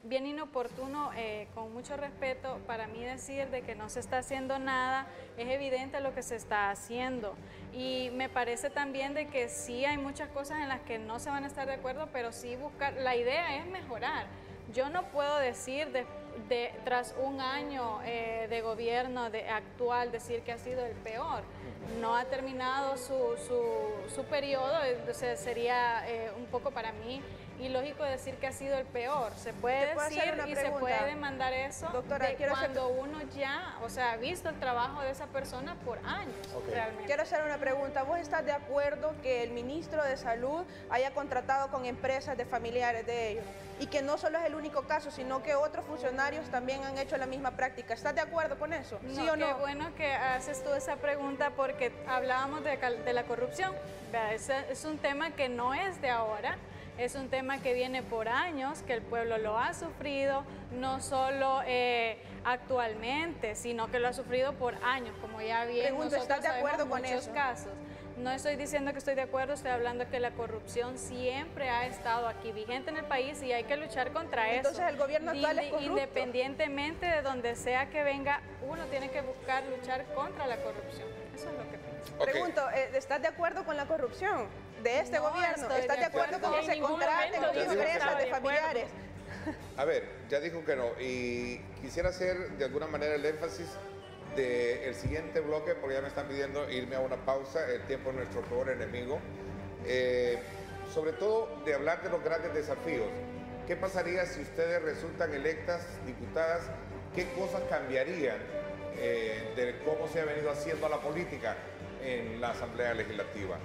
bien inoportuno, con mucho respeto, para mí decir de que no se está haciendo nada. Es evidente lo que se está haciendo, y me parece también de que sí hay muchas cosas en las que no se van a estar de acuerdo, pero sí buscar, la idea es mejorar. Yo no puedo decir tras un año de gobierno actual, decir que ha sido el peor. No ha terminado su periodo, entonces sería un poco para mí ilógico decir que ha sido el peor. Se puede decir y se puede demandar eso, doctora, cuando uno ya, o sea, ha visto el trabajo de esa persona por años, realmente. Quiero hacer una pregunta. ¿Vos estás de acuerdo que el ministro de Salud haya contratado con empresas de familiares de ellos? Y que no solo es el único caso, sino que otros funcionarios también han hecho la misma práctica. ¿Estás de acuerdo con eso? ¿Sí o no? Qué bueno que haces tú esa pregunta, porque hablábamos de la corrupción. Es un tema que no es de ahora. Es un tema que viene por años, que el pueblo lo ha sufrido, no solo actualmente, sino que lo ha sufrido por años, como ya bien nosotros ¿estás de acuerdo con muchos eso? Casos. No estoy diciendo que estoy de acuerdo, estoy hablando que la corrupción siempre ha estado aquí vigente en el país y hay que luchar contra eso. Entonces el gobierno actual es corrupto. Independientemente de donde sea que venga, uno tiene que buscar luchar contra la corrupción. Eso es lo que pienso. Pregunto, ¿estás de acuerdo con la corrupción de este gobierno? ¿Estás de acuerdo con que se contraten con empresas de familiares? A ver, ya dijo que no, y quisiera hacer de alguna manera el énfasis del siguiente bloque, porque ya me están pidiendo irme a una pausa, el tiempo es nuestro peor enemigo, sobre todo de hablar de los grandes desafíos. ¿Qué pasaría si ustedes resultan electas diputadas? ¿Qué cosas cambiarían de cómo se ha venido haciendo la política en la Asamblea Legislativa?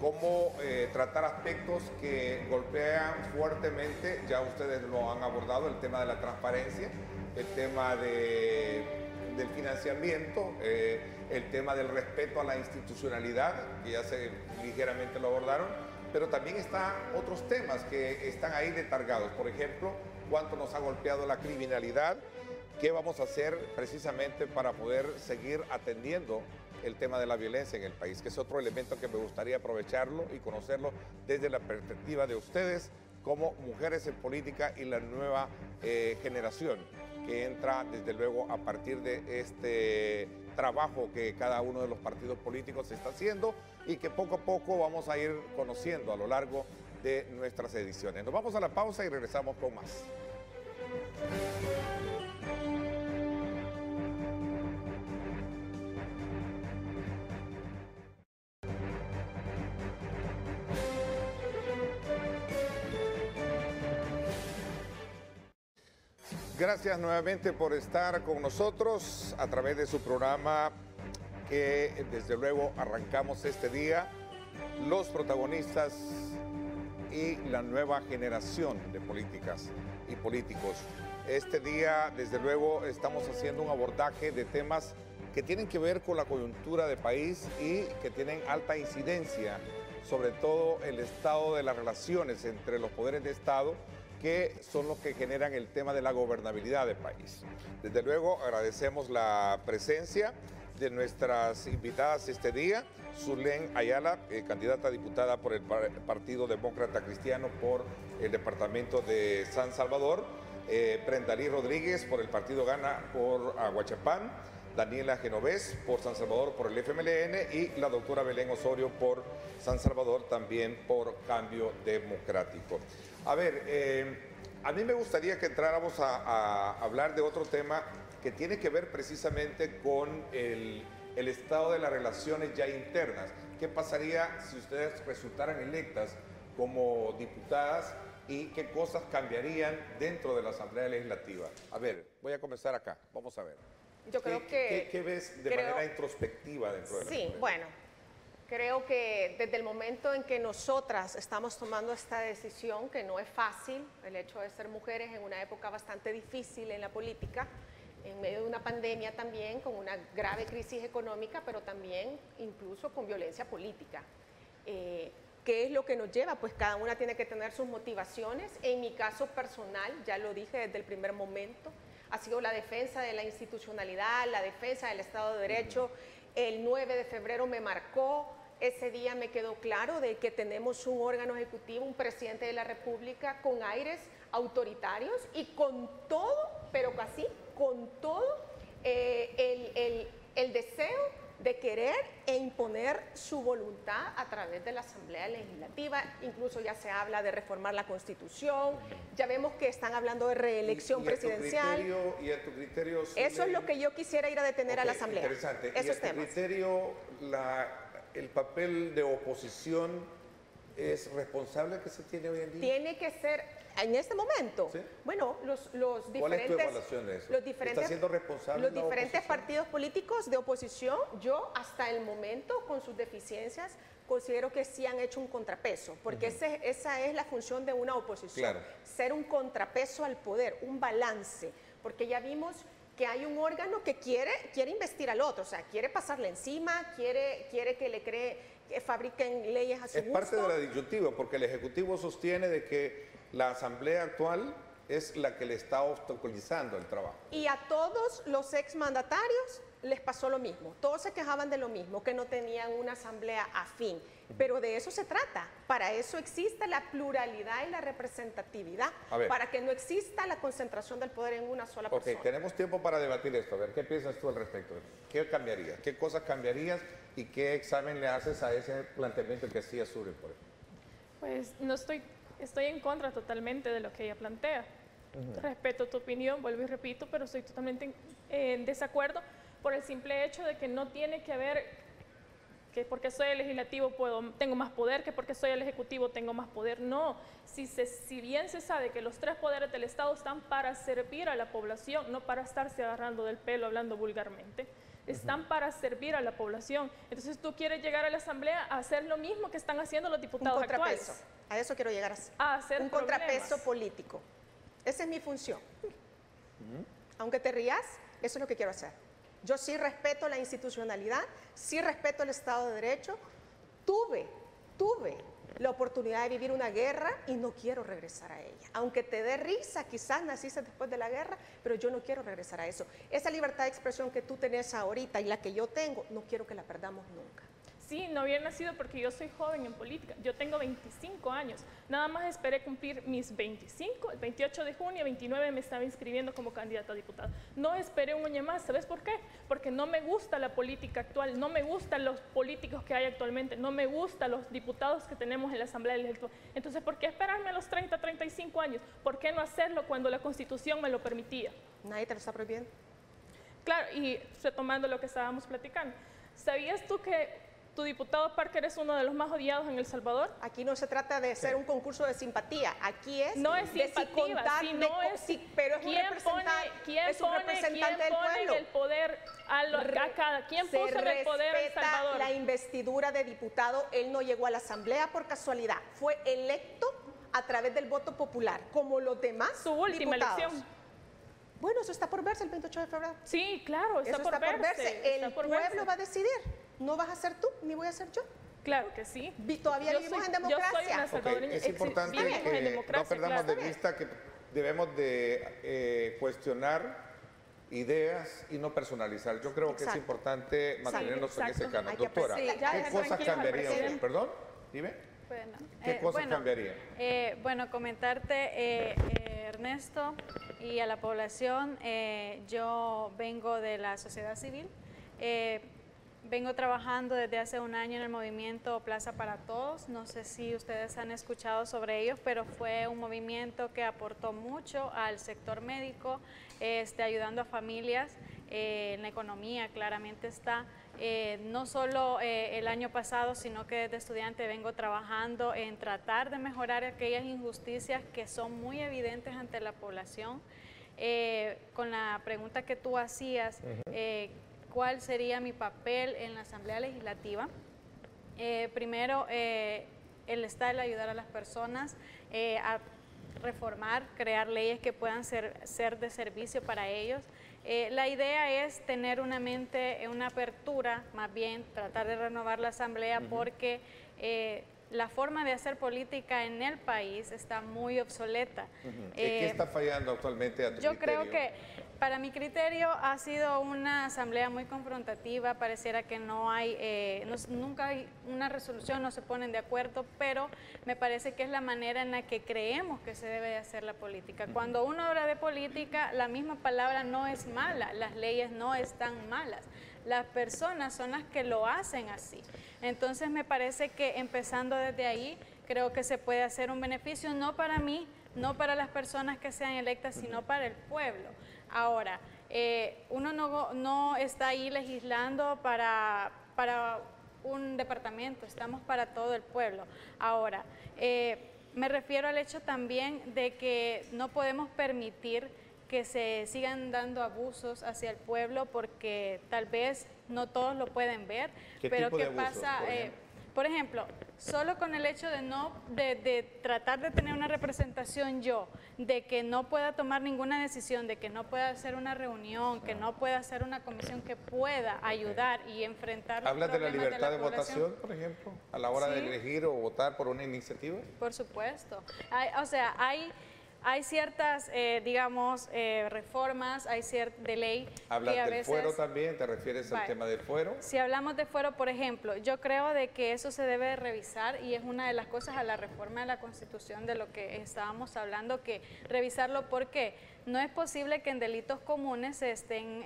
¿Cómo tratar aspectos que golpean fuertemente? Ya ustedes lo han abordado, el tema de la transparencia, el tema del financiamiento, el tema del respeto a la institucionalidad, que ya ligeramente lo abordaron, pero también están otros temas que están ahí letargados. Por ejemplo, cuánto nos ha golpeado la criminalidad, qué vamos a hacer precisamente para poder seguir atendiendo el tema de la violencia en el país, que es otro elemento que me gustaría aprovecharlo y conocerlo desde la perspectiva de ustedes como mujeres en política y la nueva generación que entra desde luego a partir de este trabajo que cada uno de los partidos políticos está haciendo y que poco a poco vamos a ir conociendo a lo largo de nuestras ediciones. Nos vamos a la pausa y regresamos con más. Gracias nuevamente por estar con nosotros a través de su programa que desde luego arrancamos este día, los protagonistas y la nueva generación de políticas y políticos. Este día desde luego estamos haciendo un abordaje de temas que tienen que ver con la coyuntura del país y que tienen alta incidencia, sobre todo el estado de las relaciones entre los poderes de Estado, que son los que generan el tema de la gobernabilidad del país. Desde luego agradecemos la presencia de nuestras invitadas este día, Zulén Ayala, candidata a diputada por el Partido Demócrata Cristiano por el departamento de San Salvador, Brendalí Rodríguez por el Partido Gana por Aguachapán, Daniela Genovés por San Salvador por el FMLN y la doctora Belén Osorio por San Salvador también por Cambio Democrático. A ver, a mí me gustaría que entráramos a hablar de otro tema que tiene que ver precisamente con el estado de las relaciones ya internas. ¿Qué pasaría si ustedes resultaran electas como diputadas y qué cosas cambiarían dentro de la Asamblea Legislativa? A ver, voy a comenzar acá, vamos a ver. Yo creo ¿Qué ves de manera introspectiva dentro de la Asamblea? Sí, bueno, creo que desde el momento en que nosotras estamos tomando esta decisión, que no es fácil, el hecho de ser mujeres en una época bastante difícil en la política, en medio de una pandemia también, con una grave crisis económica, pero también incluso con violencia política. ¿qué es lo que nos lleva? Pues cada una tiene que tener sus motivaciones. En mi caso personal, ya lo dije desde el primer momento, ha sido la defensa de la institucionalidad, la defensa del Estado de Derecho. El 9 de febrero me marcó, ese día me quedó claro de que tenemos un órgano ejecutivo, un presidente de la República con aires autoritarios y con todo, pero casi con todo el deseo de querer e imponer su voluntad a través de la Asamblea Legislativa. Incluso ya se habla de reformar la Constitución, ya vemos que están hablando de reelección presidencial. ¿Y a tu criterio? Eso es lo que yo quisiera ir a detener a la Asamblea. Interesante. Esos ¿Y a tu temas. criterio el papel de oposición es responsable que se tiene hoy en día? Tiene que ser, en este momento, ¿Sí? bueno, los ¿Cuál es tu diferentes, evaluación de eso? los diferentes, ¿Está siendo responsable los la diferentes oposición? partidos políticos de oposición, yo hasta el momento, con sus deficiencias, considero que sí han hecho un contrapeso, porque esa es la función de una oposición, Claro. ser un contrapeso al poder, un balance, porque ya vimos que hay un órgano que quiere investir al otro, o sea, quiere pasarle encima, quiere que fabriquen leyes a su gusto. Es parte de la disyuntiva, porque el Ejecutivo sostiene de que la Asamblea actual es la que le está obstaculizando el trabajo. Y a todos los exmandatarios les pasó lo mismo. Todos se quejaban de lo mismo, que no tenían una asamblea afín. Pero de eso se trata. Para eso existe la pluralidad y la representatividad. Para que no exista la concentración del poder en una sola persona. Ok, tenemos tiempo para debatir esto. A ver, ¿qué piensas tú al respecto? ¿Qué cambiarías? ¿Qué cosas cambiarías? ¿Y qué examen le haces a ese planteamiento que hacía Suri, por ejemplo? Pues no estoy en contra totalmente de lo que ella plantea. Respeto tu opinión, vuelvo y repito, pero estoy totalmente en desacuerdo por el simple hecho de que no tiene que haber que porque soy el legislativo tengo más poder, que porque soy el ejecutivo tengo más poder. No, si bien se sabe que los tres poderes del Estado están para servir a la población, no para estarse agarrando del pelo hablando vulgarmente, están para servir a la población. Entonces tú quieres llegar a la Asamblea a hacer lo mismo que están haciendo los diputados actuales. A eso quiero llegar a hacer un contrapeso político. Esa es mi función. Aunque te rías, eso es lo que quiero hacer. Yo sí respeto la institucionalidad, sí respeto el Estado de Derecho. Tuve la oportunidad de vivir una guerra y no quiero regresar a ella. Aunque te dé risa, quizás naciste después de la guerra, pero yo no quiero regresar a eso. Esa libertad de expresión que tú tenés ahorita y la que yo tengo, no quiero que la perdamos nunca. Sí, no había nacido porque yo soy joven en política. Yo tengo 25 años. Nada más esperé cumplir mis 25. El 28 de junio, 29 me estaba inscribiendo como candidata a diputada. No esperé un año más. ¿Sabes por qué? Porque no me gusta la política actual, no me gustan los políticos que hay actualmente, no me gustan los diputados que tenemos en la Asamblea Legislativa. Entonces, ¿por qué esperarme a los 30, 35 años? ¿Por qué no hacerlo cuando la Constitución me lo permitía? Nadie te lo está prohibiendo. Claro, y retomando lo que estábamos platicando, ¿sabías tú que tu diputado Parker es uno de los más odiados en El Salvador? Aquí no se trata de ser un concurso de simpatía, aquí es no es simpatía, pero es un representante del pueblo. El poder ¿Quién puso en el poder a El Salvador? La investidura de diputado, él no llegó a la asamblea por casualidad, fue electo a través del voto popular, como los demás su última diputados. elección. Bueno, eso está por verse el 28 de febrero. Sí, claro, está por verse. El pueblo va a decidir. No vas a ser tú, ni voy a ser yo. Claro que sí. Todavía vivimos en democracia. Yo soy una salvadoreña. Es importante que no perdamos de vista que debemos de cuestionar ideas y no personalizar. Yo creo que es importante mantenernos en ese canal. Doctora, ¿qué cosas cambiarían? ¿Perdón? Dime. Bueno, ¿Qué cosas cambiarían? Bueno, comentarte, Ernesto, y a la población, yo vengo de la sociedad civil, vengo trabajando desde hace un año en el movimiento Plaza para Todos. No sé si ustedes han escuchado sobre ellos, pero fue un movimiento que aportó mucho al sector médico, ayudando a familias en la economía, claramente está. No solo el año pasado, sino que desde estudiante vengo trabajando en tratar de mejorar aquellas injusticias que son muy evidentes ante la población. Con la pregunta que tú hacías, ¿cuál sería mi papel en la Asamblea Legislativa? Primero, el ayudar a las personas a reformar, crear leyes que puedan ser de servicio para ellos. La idea es tener una mente, una apertura, más bien tratar de renovar la Asamblea, porque la forma de hacer política en el país está muy obsoleta. ¿En qué está fallando actualmente a tu Yo criterio? creo que, para mi criterio, ha sido una asamblea muy confrontativa. Pareciera que no hay, nunca hay una resolución, no se ponen de acuerdo, pero me parece que es la manera en la que creemos que se debe de hacer la política. Cuando uno habla de política, la misma palabra no es mala, las leyes no están malas. Las personas son las que lo hacen así. Entonces me parece que empezando desde ahí, creo que se puede hacer un beneficio, no para mí, no para las personas que sean electas, sino para el pueblo. Ahora, uno no está ahí legislando para un departamento, estamos para todo el pueblo. Ahora, me refiero al hecho también de que no podemos permitir que se sigan dando abusos hacia el pueblo porque tal vez no todos lo pueden ver. Pero ¿qué pasa? Por ejemplo, solo con el hecho de tratar de tener una representación de que no pueda tomar ninguna decisión, de que no pueda hacer una reunión, que no pueda hacer una comisión que pueda ayudar y enfrentar los ¿Hablas de la problemas libertad de población? votación, por ejemplo, a la hora de elegir o votar por una iniciativa? Por supuesto. Hay ciertas, digamos, reformas, hay de ley ¿Hablas que a del veces, fuero también? ¿Te refieres al tema del fuero? Si hablamos de fuero, por ejemplo, yo creo de que eso se debe de revisar y es una de las cosas a la reforma de la Constitución de lo que estábamos hablando, que revisarlo porque no es posible que en delitos comunes se estén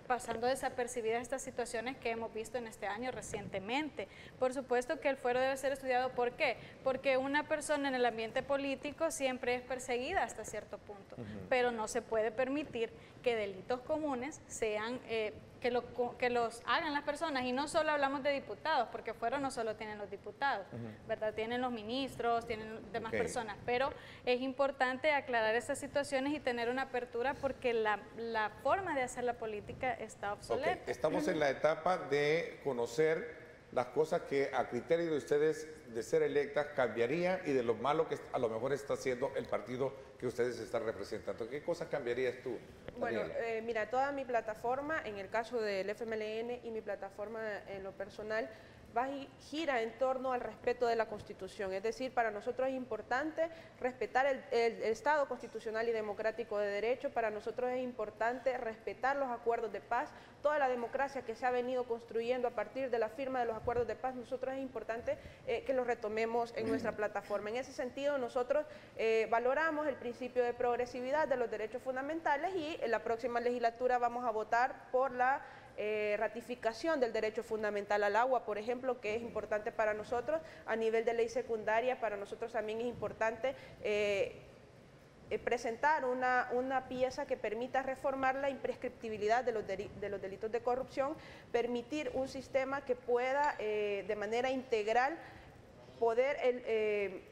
pasando desapercibidas estas situaciones que hemos visto en este año recientemente. Por supuesto que el fuero debe ser estudiado. ¿Por qué? Porque una persona en el ambiente político siempre es perseguida hasta cierto punto, pero no se puede permitir que delitos comunes sean, que los hagan las personas. Y no solo hablamos de diputados, porque fuero no solo tienen los diputados, ¿verdad? Tienen los ministros, tienen demás personas, pero es importante aclarar esas situaciones y tener una apertura porque la forma de hacer la política está obsoleta. Estamos en la etapa de conocer las cosas que a criterio de ustedes de ser electas cambiaría y de lo malo que a lo mejor está haciendo el partido que ustedes están representando. ¿Qué cosas cambiarías tú, Daniela? Bueno, mira, toda mi plataforma, en el caso del FMLN y mi plataforma en lo personal, gira en torno al respeto de la Constitución. Es decir, para nosotros es importante respetar el Estado constitucional y democrático de derecho, para nosotros es importante respetar los acuerdos de paz, toda la democracia que se ha venido construyendo a partir de la firma de los acuerdos de paz, nosotros es importante que los retomemos en nuestra plataforma. En ese sentido, nosotros valoramos el principio de progresividad de los derechos fundamentales y en la próxima legislatura vamos a votar por la ratificación del derecho fundamental al agua, por ejemplo, que es importante para nosotros. A nivel de ley secundaria, para nosotros también es importante presentar una pieza que permita reformar la imprescriptibilidad de los delitos de corrupción, permitir un sistema que pueda de manera integral poder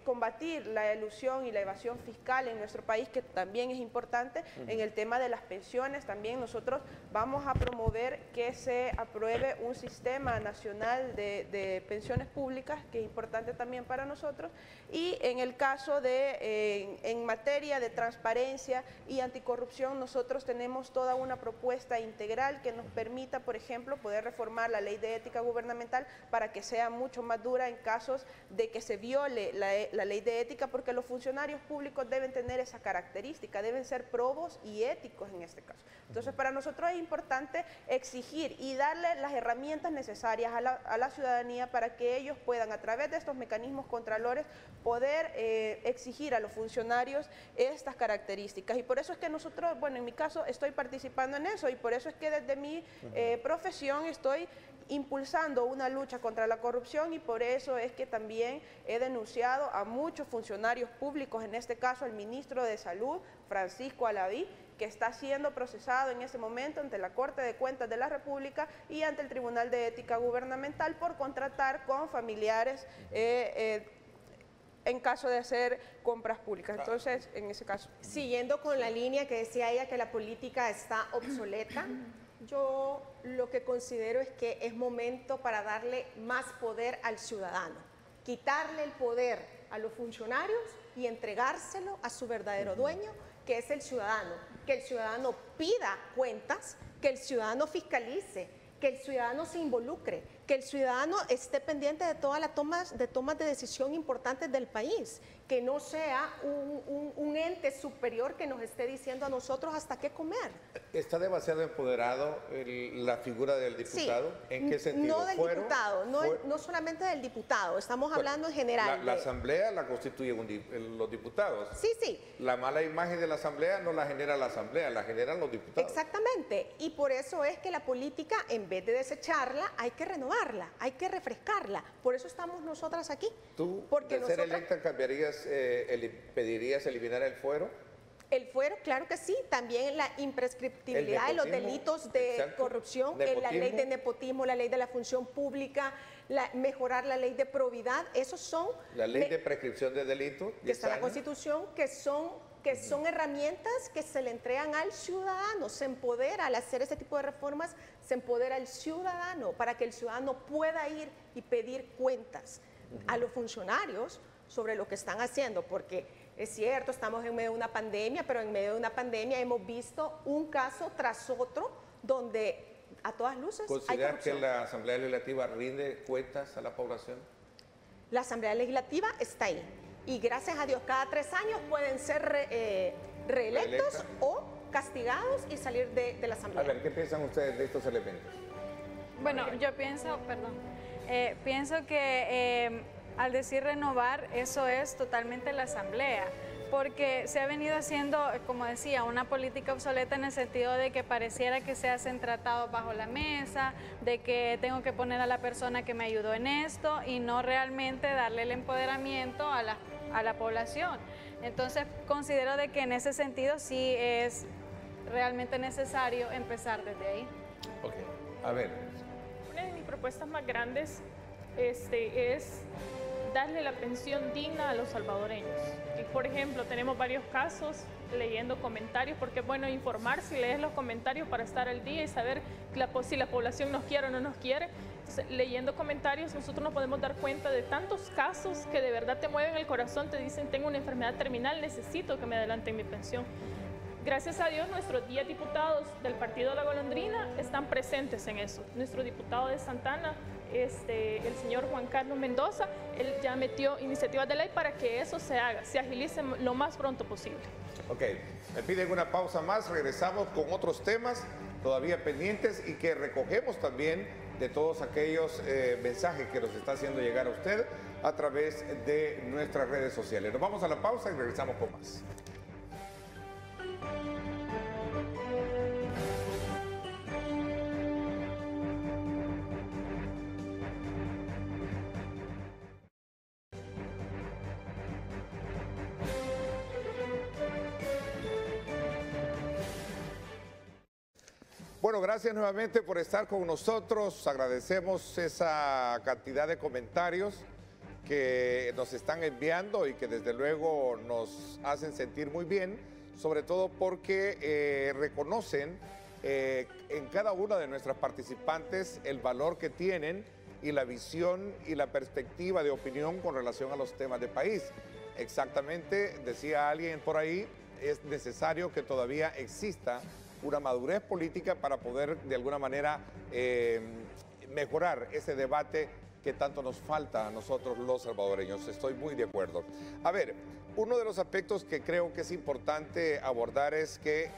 combatir la elusión y la evasión fiscal en nuestro país, que también es importante. En el tema de las pensiones, también nosotros vamos a promover que se apruebe un sistema nacional de pensiones públicas, que es importante también para nosotros. Y en el caso en materia de transparencia y anticorrupción, nosotros tenemos toda una propuesta integral que nos permita, por ejemplo, poder reformar la ley de ética gubernamental para que sea mucho más dura en casos de que se viole la ley de ética, porque los funcionarios públicos deben tener esa característica, deben ser probos y éticos en este caso. Entonces, para nosotros es importante exigir y darle las herramientas necesarias a la ciudadanía para que ellos puedan, a través de estos mecanismos contralores, poder exigir a los funcionarios estas características. Y por eso es que nosotros, bueno, en mi caso estoy participando en eso, y por eso es que desde mi profesión estoy impulsando una lucha contra la corrupción, y por eso es que también he denunciado a muchos funcionarios públicos, en este caso al ministro de Salud, Francisco Alaví, que está siendo procesado en este momento ante la Corte de Cuentas de la República y ante el Tribunal de Ética Gubernamental por contratar con familiares en caso de hacer compras públicas. Entonces, en ese caso. Siguiendo con la línea que decía ella, que la política está obsoleta, yo lo que considero es que es momento para darle más poder al ciudadano, quitarle el poder a los funcionarios y entregárselo a su verdadero dueño, que es el ciudadano. Que el ciudadano pida cuentas, que el ciudadano fiscalice, que el ciudadano se involucre, que el ciudadano esté pendiente de todas las tomas de decisión importantes del país, que no sea un ente superior que nos esté diciendo a nosotros hasta qué comer. ¿Está demasiado empoderado la figura del diputado? Sí. ¿En qué sentido? No del diputado, no solamente del diputado, estamos hablando en general. La asamblea la constituyen los diputados. Sí, sí. La mala imagen de la asamblea no la genera la asamblea, la generan los diputados. Exactamente, y por eso es que la política, en vez de desecharla, hay que renovarla, hay que refrescarla. Por eso estamos nosotras aquí. ¿Tú, porque de ser electa, pedirías eliminar el fuero? El fuero, claro que sí, también la imprescriptibilidad de los delitos de corrupción, la ley de nepotismo, la ley de la función pública, mejorar la ley de probidad, esos son... La ley de prescripción de delitos. Que está en la Constitución, que son herramientas que se le entregan al ciudadano, se empodera al hacer ese tipo de reformas, se empodera al ciudadano para que el ciudadano pueda ir y pedir cuentas a los funcionarios sobre lo que están haciendo, porque es cierto, estamos en medio de una pandemia, pero en medio de una pandemia hemos visto un caso tras otro donde a todas luces hay corrupción. ¿Considerar que la Asamblea Legislativa rinde cuentas a la población? La Asamblea Legislativa está ahí y gracias a Dios cada 3 años pueden ser reelectos o castigados y salir de la Asamblea. A ver, ¿qué piensan ustedes de estos elementos? Bueno, yo pienso que al decir renovar, eso es totalmente la asamblea, porque se ha venido haciendo, como decía, una política obsoleta en el sentido de que pareciera que se hacen tratados bajo la mesa, de que tengo que poner a la persona que me ayudó en esto y no realmente darle el empoderamiento a la población. Entonces, considero de que en ese sentido sí es realmente necesario empezar desde ahí. Ok, a ver. Una de mis propuestas más grandes es darle la pensión digna a los salvadoreños. Y, por ejemplo, tenemos varios casos leyendo comentarios, porque es bueno informarse y leer los comentarios para estar al día y saber si la población nos quiere o no nos quiere. Entonces, leyendo comentarios, nosotros nos podemos dar cuenta de tantos casos que de verdad te mueven el corazón, te dicen, tengo una enfermedad terminal, necesito que me adelanten mi pensión. Gracias a Dios, nuestros 10 diputados del Partido de la Golondrina están presentes en eso. Nuestro diputado de Santana, el señor Juan Carlos Mendoza, él ya metió iniciativas de ley para que eso se haga, se agilice lo más pronto posible. Ok, me piden una pausa más, regresamos con otros temas todavía pendientes y que recogemos también de todos aquellos mensajes que nos está haciendo llegar a usted a través de nuestras redes sociales. Nos vamos a la pausa y regresamos con más. Bueno, gracias nuevamente por estar con nosotros. Agradecemos esa cantidad de comentarios que nos están enviando y que desde luego nos hacen sentir muy bien, sobre todo porque reconocen en cada una de nuestras participantes el valor que tienen y la visión y la perspectiva de opinión con relación a los temas de país. Exactamente, decía alguien por ahí, es necesario que todavía exista una madurez política para poder de alguna manera mejorar ese debate que tanto nos falta a nosotros los salvadoreños. Estoy muy de acuerdo. A ver, uno de los aspectos que creo que es importante abordar es que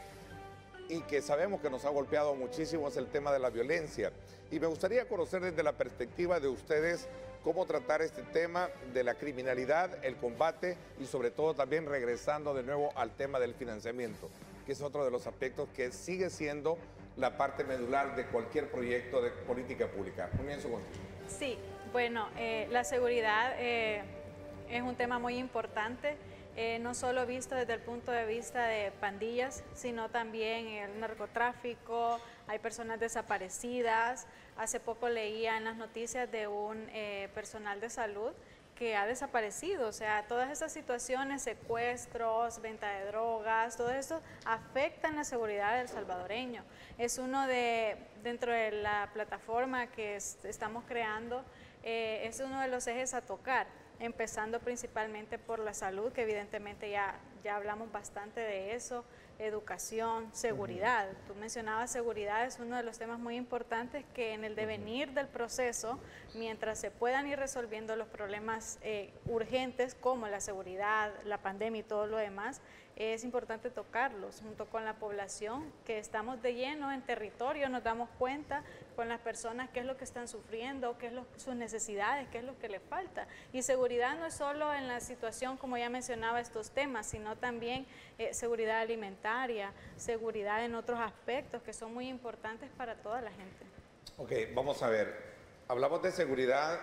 sabemos que nos ha golpeado muchísimo es el tema de la violencia. Y me gustaría conocer desde la perspectiva de ustedes cómo tratar este tema de la criminalidad, el combate y sobre todo también regresando de nuevo al tema del financiamiento, que es otro de los aspectos que sigue siendo la parte medular de cualquier proyecto de política pública. Comienzo contigo. Sí, bueno, la seguridad es un tema muy importante, no solo visto desde el punto de vista de pandillas, sino también el narcotráfico, hay personas desaparecidas. Hace poco leía en las noticias de un personal de salud que ha desaparecido, o sea, todas esas situaciones, secuestros, venta de drogas, todo eso afectan la seguridad del salvadoreño. Es uno dentro de la plataforma que estamos creando, es uno de los ejes a tocar, empezando principalmente por la salud, que evidentemente ya hablamos bastante de eso, educación, seguridad. Tú mencionabas seguridad, es uno de los temas muy importantes que en el devenir del proceso, mientras se puedan ir resolviendo los problemas urgentes como la seguridad, la pandemia y todo lo demás, es importante tocarlos junto con la población, que estamos de lleno en territorio, nos damos cuenta con las personas qué es lo que están sufriendo, qué es sus necesidades, qué es lo que les falta. Y seguridad no es solo en la situación, como ya mencionaba, estos temas, sino también seguridad alimentaria, seguridad en otros aspectos que son muy importantes para toda la gente. Ok, vamos a ver. Hablamos de seguridad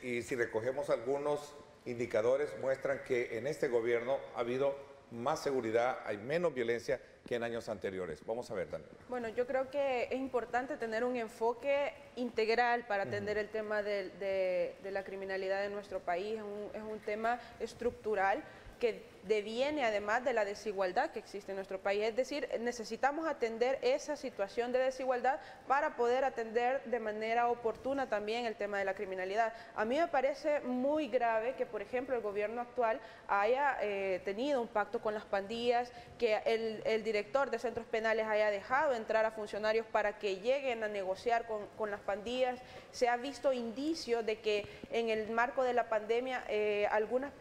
y si recogemos algunos indicadores muestran que en este gobierno ha habido más seguridad, hay menos violencia que en años anteriores. Vamos a ver, Daniela. Bueno, yo creo que es importante tener un enfoque integral para atender el tema de la criminalidad en nuestro país. Es un tema estructural que deviene además de la desigualdad que existe en nuestro país. Es decir, necesitamos atender esa situación de desigualdad para poder atender de manera oportuna también el tema de la criminalidad. A mí me parece muy grave que, por ejemplo, el gobierno actual haya tenido un pacto con las pandillas, que el director de centros penales haya dejado entrar a funcionarios para que lleguen a negociar con las pandillas. Se ha visto indicios de que en el marco de la pandemia algunos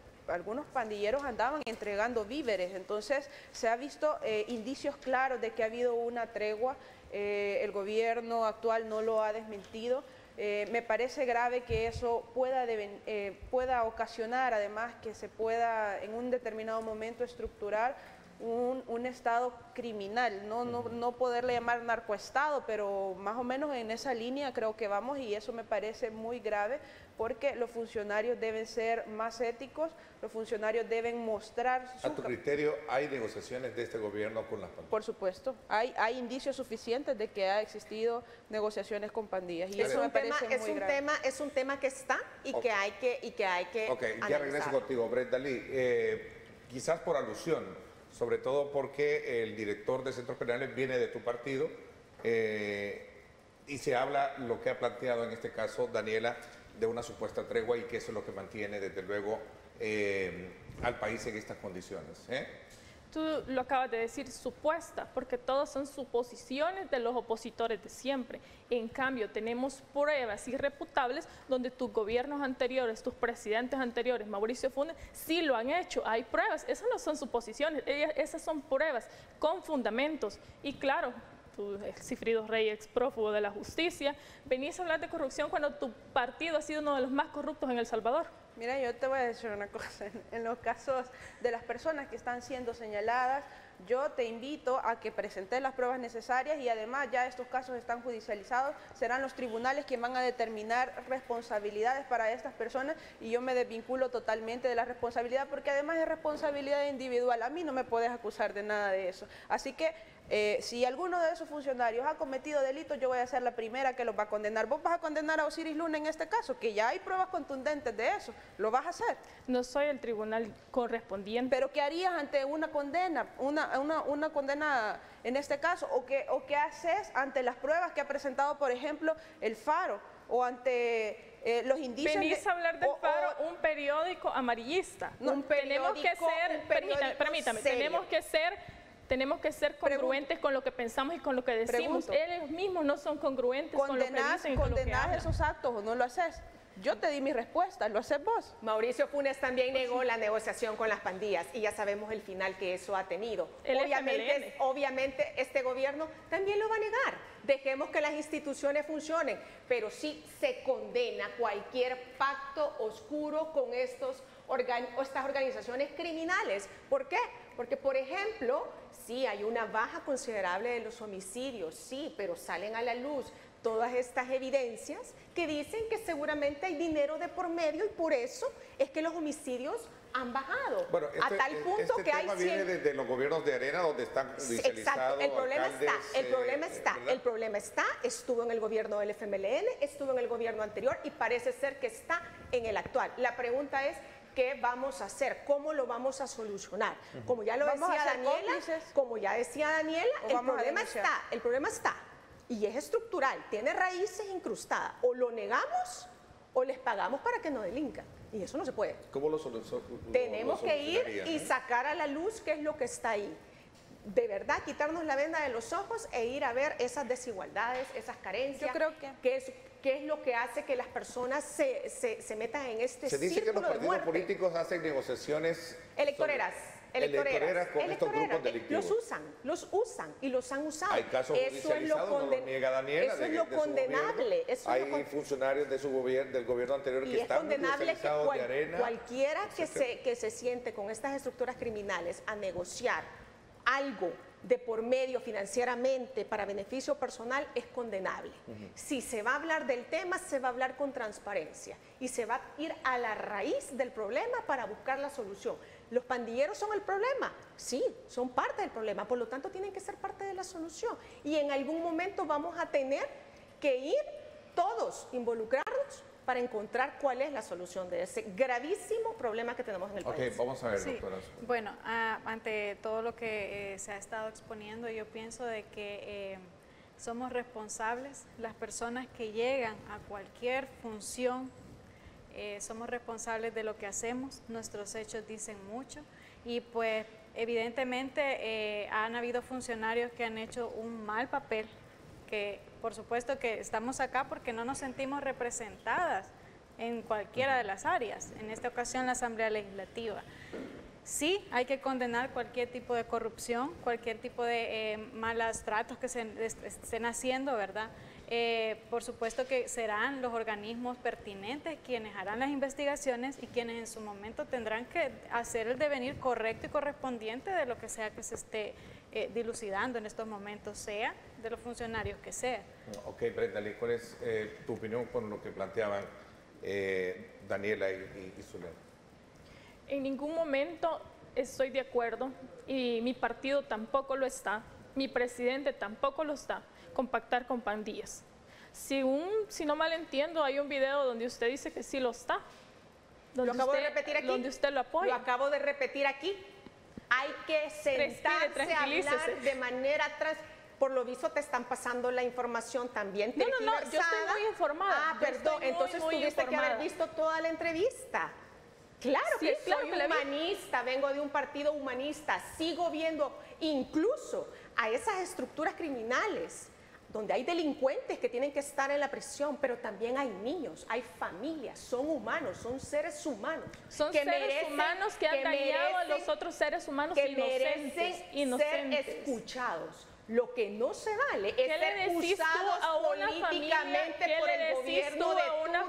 pandilleros andaban entregando víveres, entonces se ha visto indicios claros de que ha habido una tregua, el gobierno actual no lo ha desmentido. Me parece grave que eso pueda ocasionar además que se pueda en un determinado momento estructurar un estado criminal, no poderle llamar narcoestado, pero más o menos en esa línea creo que vamos, y eso me parece muy grave porque los funcionarios deben ser más éticos, los funcionarios deben mostrar A tu criterio, ¿hay negociaciones de este gobierno con las pandillas? Por supuesto, hay indicios suficientes de que ha existido negociaciones con pandillas y eso me parece muy grave. Es un tema que está y que hay que Ok, ya regreso contigo, Brenda Lee. Quizás por alusión, sobre todo porque el director de centros penales viene de tu partido y se habla lo que ha planteado en este caso Daniela de una supuesta tregua y que eso es lo que mantiene desde luego al país en estas condiciones. Tú lo acabas de decir, supuesta, porque todos son suposiciones de los opositores de siempre. En cambio, tenemos pruebas irrefutables donde tus gobiernos anteriores, tus presidentes anteriores, Mauricio Funes, sí lo han hecho. Hay pruebas, esas no son suposiciones, esas son pruebas con fundamentos. Y claro, tú, Sigfrido Rey, ex prófugo de la justicia, venís a hablar de corrupción cuando tu partido ha sido uno de los más corruptos en El Salvador. Mira, yo te voy a decir una cosa, en los casos de las personas que están siendo señaladas, yo te invito a que presentes las pruebas necesarias y además ya estos casos están judicializados, serán los tribunales quienes van a determinar responsabilidades para estas personas y yo me desvinculo totalmente de la responsabilidad porque además es responsabilidad individual, a mí no me puedes acusar de nada de eso. Así que si alguno de esos funcionarios ha cometido delitos, yo voy a ser la primera que los va a condenar. ¿Vos vas a condenar a Osiris Luna en este caso? Que ya hay pruebas contundentes de eso. ¿Lo vas a hacer? No soy el tribunal correspondiente. ¿Pero qué harías ante una condena? Una condena en este caso. ¿O qué haces ante las pruebas que ha presentado, por ejemplo, el Faro? O ante los indicios... Venís a hablar del Faro, un periódico amarillista. No, tenemos que ser congruentes con lo que pensamos y con lo que decimos. Ellos mismos no son congruentes con lo que dicen y con lo que hablan. ¿Condenás esos actos o no lo haces? Yo te di mi respuesta, ¿lo haces vos? Mauricio Funes también negó la negociación con las pandillas y ya sabemos el final que eso ha tenido. Obviamente este gobierno también lo va a negar. Dejemos que las instituciones funcionen, pero sí se condena cualquier pacto oscuro con estas organizaciones criminales. ¿Por qué? Porque, por ejemplo, sí hay una baja considerable de los homicidios, sí, pero salen a la luz todas estas evidencias que dicen que seguramente hay dinero de por medio y por eso es que los homicidios han bajado. Bueno, a tal punto que hay... viene desde los gobiernos de Arena donde están judicializados. Exacto, el problema está, estuvo en el gobierno del FMLN, estuvo en el gobierno anterior y parece ser que está en el actual. La pregunta es, ¿qué vamos a hacer? ¿Cómo lo vamos a solucionar? Como ya lo decía Daniela, el problema está y es estructural, tiene raíces incrustadas. O lo negamos o les pagamos para que no delincan. Y eso no se puede. ¿Cómo lo Tenemos que ir y sacar a la luz qué es lo que está ahí. de verdad quitarnos la venda de los ojos e ir a ver esas desigualdades, esas carencias. Yo creo que ¿Qué es lo que hace que las personas se metan en este Se dice que círculo los de partidos muerte? políticos hacen negociaciones Electoreras con estos grupos delictivos. Los usan y los han usado. Hay casos judicializados, no lo niega Daniela. Eso es lo condenable. Hay funcionarios de del gobierno anterior que Y es están condenable que judicializados de arena. cualquiera que se siente con estas estructuras criminales a negociar algo de por medio financieramente para beneficio personal es condenable. Si se va a hablar del tema, se va a hablar con transparencia y se va a ir a la raíz del problema para buscar la solución. ¿Los pandilleros son el problema? Sí, son parte del problema, por lo tanto tienen que ser parte de la solución. Y en algún momento vamos a tener que ir todos, involucrarnos para encontrar cuál es la solución de ese gravísimo problema que tenemos en el país. Ok, vamos a ver, Sí. doctora. Bueno, ante todo lo que se ha estado exponiendo, yo pienso de que somos responsables, las personas que llegan a cualquier función, somos responsables de lo que hacemos, nuestros hechos dicen mucho y pues evidentemente han habido funcionarios que han hecho un mal papel, que por supuesto que estamos acá porque no nos sentimos representadas en cualquiera de las áreas, en esta ocasión la Asamblea Legislativa. Sí, hay que condenar cualquier tipo de corrupción, cualquier tipo de malos tratos que se estén haciendo, ¿verdad? Por supuesto que serán los organismos pertinentes quienes harán las investigaciones y quienes en su momento tendrán que hacer el devenir correcto y correspondiente de lo que sea que se esté dilucidando en estos momentos, sea de los funcionarios que sea. Ok, Brenda Lee, ¿cuál es tu opinión con lo que planteaban Daniela y Zulema? En ningún momento estoy de acuerdo y mi partido tampoco lo está, mi presidente tampoco lo está, con pactar con pandillas. Si no mal entiendo, hay un video donde usted dice que sí lo está. Lo acabo de repetir aquí. Donde usted lo apoya. Lo acabo de repetir aquí. Hay que sentarse a hablar de manera por lo visto te están pasando la información también. No, yo estoy muy informada. Ah, perdón, entonces tuviste que haber visto toda la entrevista. Claro Sí, que claro soy que la vi. humanista, vengo de un partido humanista, sigo viendo incluso a esas estructuras criminales donde hay delincuentes que tienen que estar en la prisión, pero también hay niños, hay familias, son humanos, son seres humanos. Son seres humanos que han dañado a los otros seres humanos que inocentes. merecen ser escuchados. Lo que no se vale es ser usados políticamente por el gobierno de turno,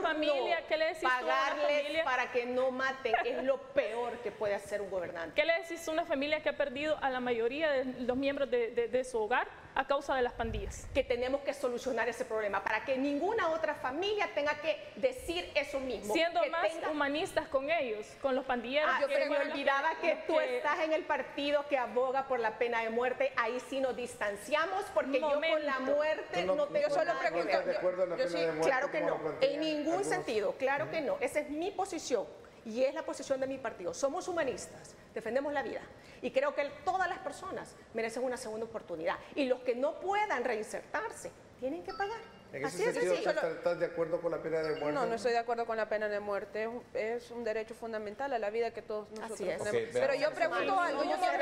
pagarles para que no maten, es lo peor que puede hacer un gobernante. ¿Qué le decís a una familia que ha perdido a la mayoría de los miembros de su hogar a causa de las pandillas? Que tenemos que solucionar ese problema para que ninguna otra familia tenga que decir eso mismo. Siendo más humanistas con ellos, con los pandilleros. Yo se me olvidaba que tú estás en el partido que aboga por la pena de muerte, ahí sí nos distanciamos porque yo con la muerte no tengo nada que ver. ¿De acuerdo en la pena de muerte? Claro que no, en ningún sentido, claro que no. Esa es mi posición y es la posición de mi partido. Somos humanistas, defendemos la vida y creo que todas las personas merecen una segunda oportunidad y los que no puedan reinsertarse tienen que pagar. En ese sentido, ¿estás de acuerdo con la pena de muerte? No estoy de acuerdo con la pena de muerte. Es un derecho fundamental a la vida que todos nosotros tenemos. Okay, pero yo pregunto algo. Yo estoy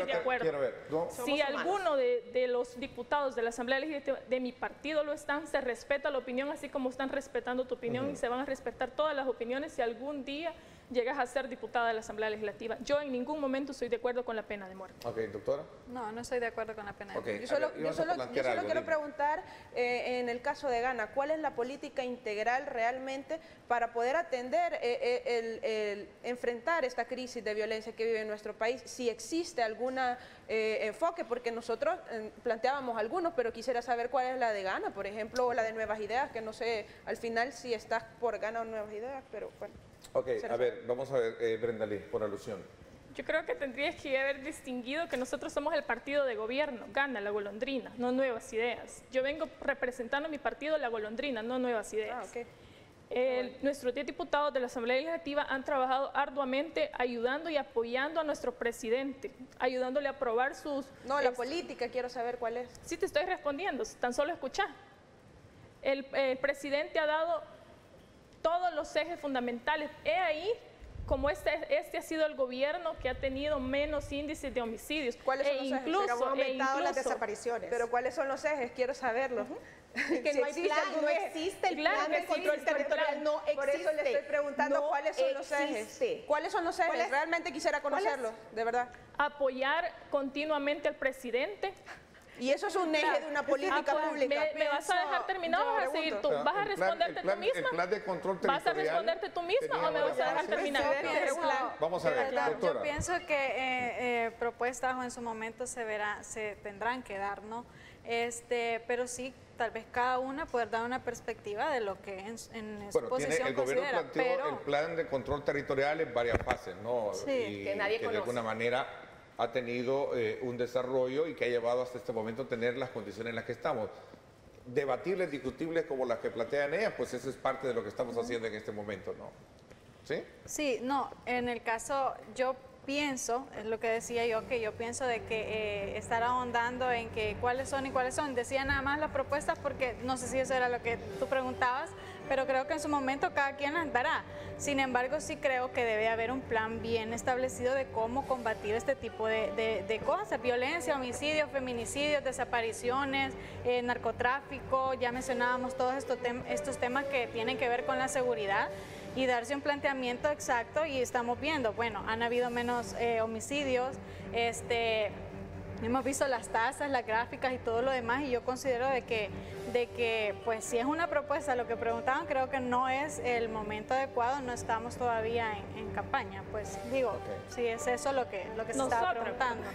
de acuerdo. Si alguno de los diputados de la Asamblea Legislativa de mi partido lo están, se respeta la opinión así como están respetando tu opinión y se van a respetar todas las opiniones si algún día llegas a ser diputada de la Asamblea Legislativa. Yo en ningún momento estoy de acuerdo con la pena de muerte. Ok, doctora. No estoy de acuerdo con la pena de muerte. Yo solo quiero preguntar, en el caso de Ghana, ¿cuál es la política integral realmente para poder atender, enfrentar esta crisis de violencia que vive en nuestro país? Si existe algún enfoque, porque nosotros planteábamos algunos, pero quisiera saber cuál es la de Ghana, por ejemplo, o la de Nuevas Ideas, que no sé al final si estás por Ghana o Nuevas Ideas, pero bueno. Ok, a ver, vamos a ver, Brenda Lee, por alusión. Yo creo que tendrías que haber distinguido que nosotros somos el partido de gobierno, Ghana, La Golondrina, no Nuevas Ideas. Yo vengo representando a mi partido, La Golondrina, no Nuevas Ideas. Nuestros 10 diputados de la Asamblea Legislativa han trabajado arduamente ayudando y apoyando a nuestro presidente, ayudándole a aprobar sus... No, la política, quiero saber cuál es. Sí, te estoy respondiendo, tan solo escuchá. El presidente ha dado todos los ejes fundamentales. He ahí como este ha sido el gobierno que ha tenido menos índices de homicidios. ¿Cuáles son los ejes? Pero han aumentado las desapariciones. Pero ¿cuáles son los ejes? Quiero saberlo. Que Si no hay existe plan, algún no eje. existe el Claro plan que de control sí, territorial, no existe. Por eso le estoy preguntando No cuáles son los ejes. existe. ¿Cuáles son los ejes? ¿Cuál es? Realmente quisiera conocerlos, de verdad. Apoyar continuamente al presidente. Y eso es un eje de una política pública. ¿Me vas a dejar terminar o vas a seguir tú? ¿Vas a responderte tú misma? El plan de control territorial. ¿Vas a responderte tú misma o me vas a dejar terminar? Vamos a ver, doctora. Yo pienso que propuestas o en su momento se tendrán que dar, ¿no? Pero sí, tal vez cada una poder dar una perspectiva de lo que en su posición el gobierno considera. planteó el plan de control territorial en varias fases, ¿no? Sí, y que nadie de conoce. alguna manera ha tenido un desarrollo y que ha llevado hasta este momento a tener las condiciones en las que estamos. Debatibles, discutibles como las que plantean ellas, pues eso es parte de lo que estamos haciendo en este momento, ¿no? ¿Sí? Sí, no, en el caso, yo pienso, es lo que decía yo, que yo pienso de que estar ahondando en que cuáles son y cuáles son. Decía nada más las propuestas porque no sé si eso era lo que tú preguntabas, pero creo que en su momento cada quien las dará. Sin embargo, sí creo que debe haber un plan bien establecido de cómo combatir este tipo de cosas, violencia, homicidios, feminicidios, desapariciones, narcotráfico, ya mencionábamos todos estos temas que tienen que ver con la seguridad y darse un planteamiento exacto y estamos viendo, bueno, han habido menos homicidios, hemos visto las tasas, las gráficas y todo lo demás y yo considero de que pues si es una propuesta, lo que preguntaban creo que no es el momento adecuado, no estamos todavía en campaña, pues digo, si es eso lo que se estaba preguntando.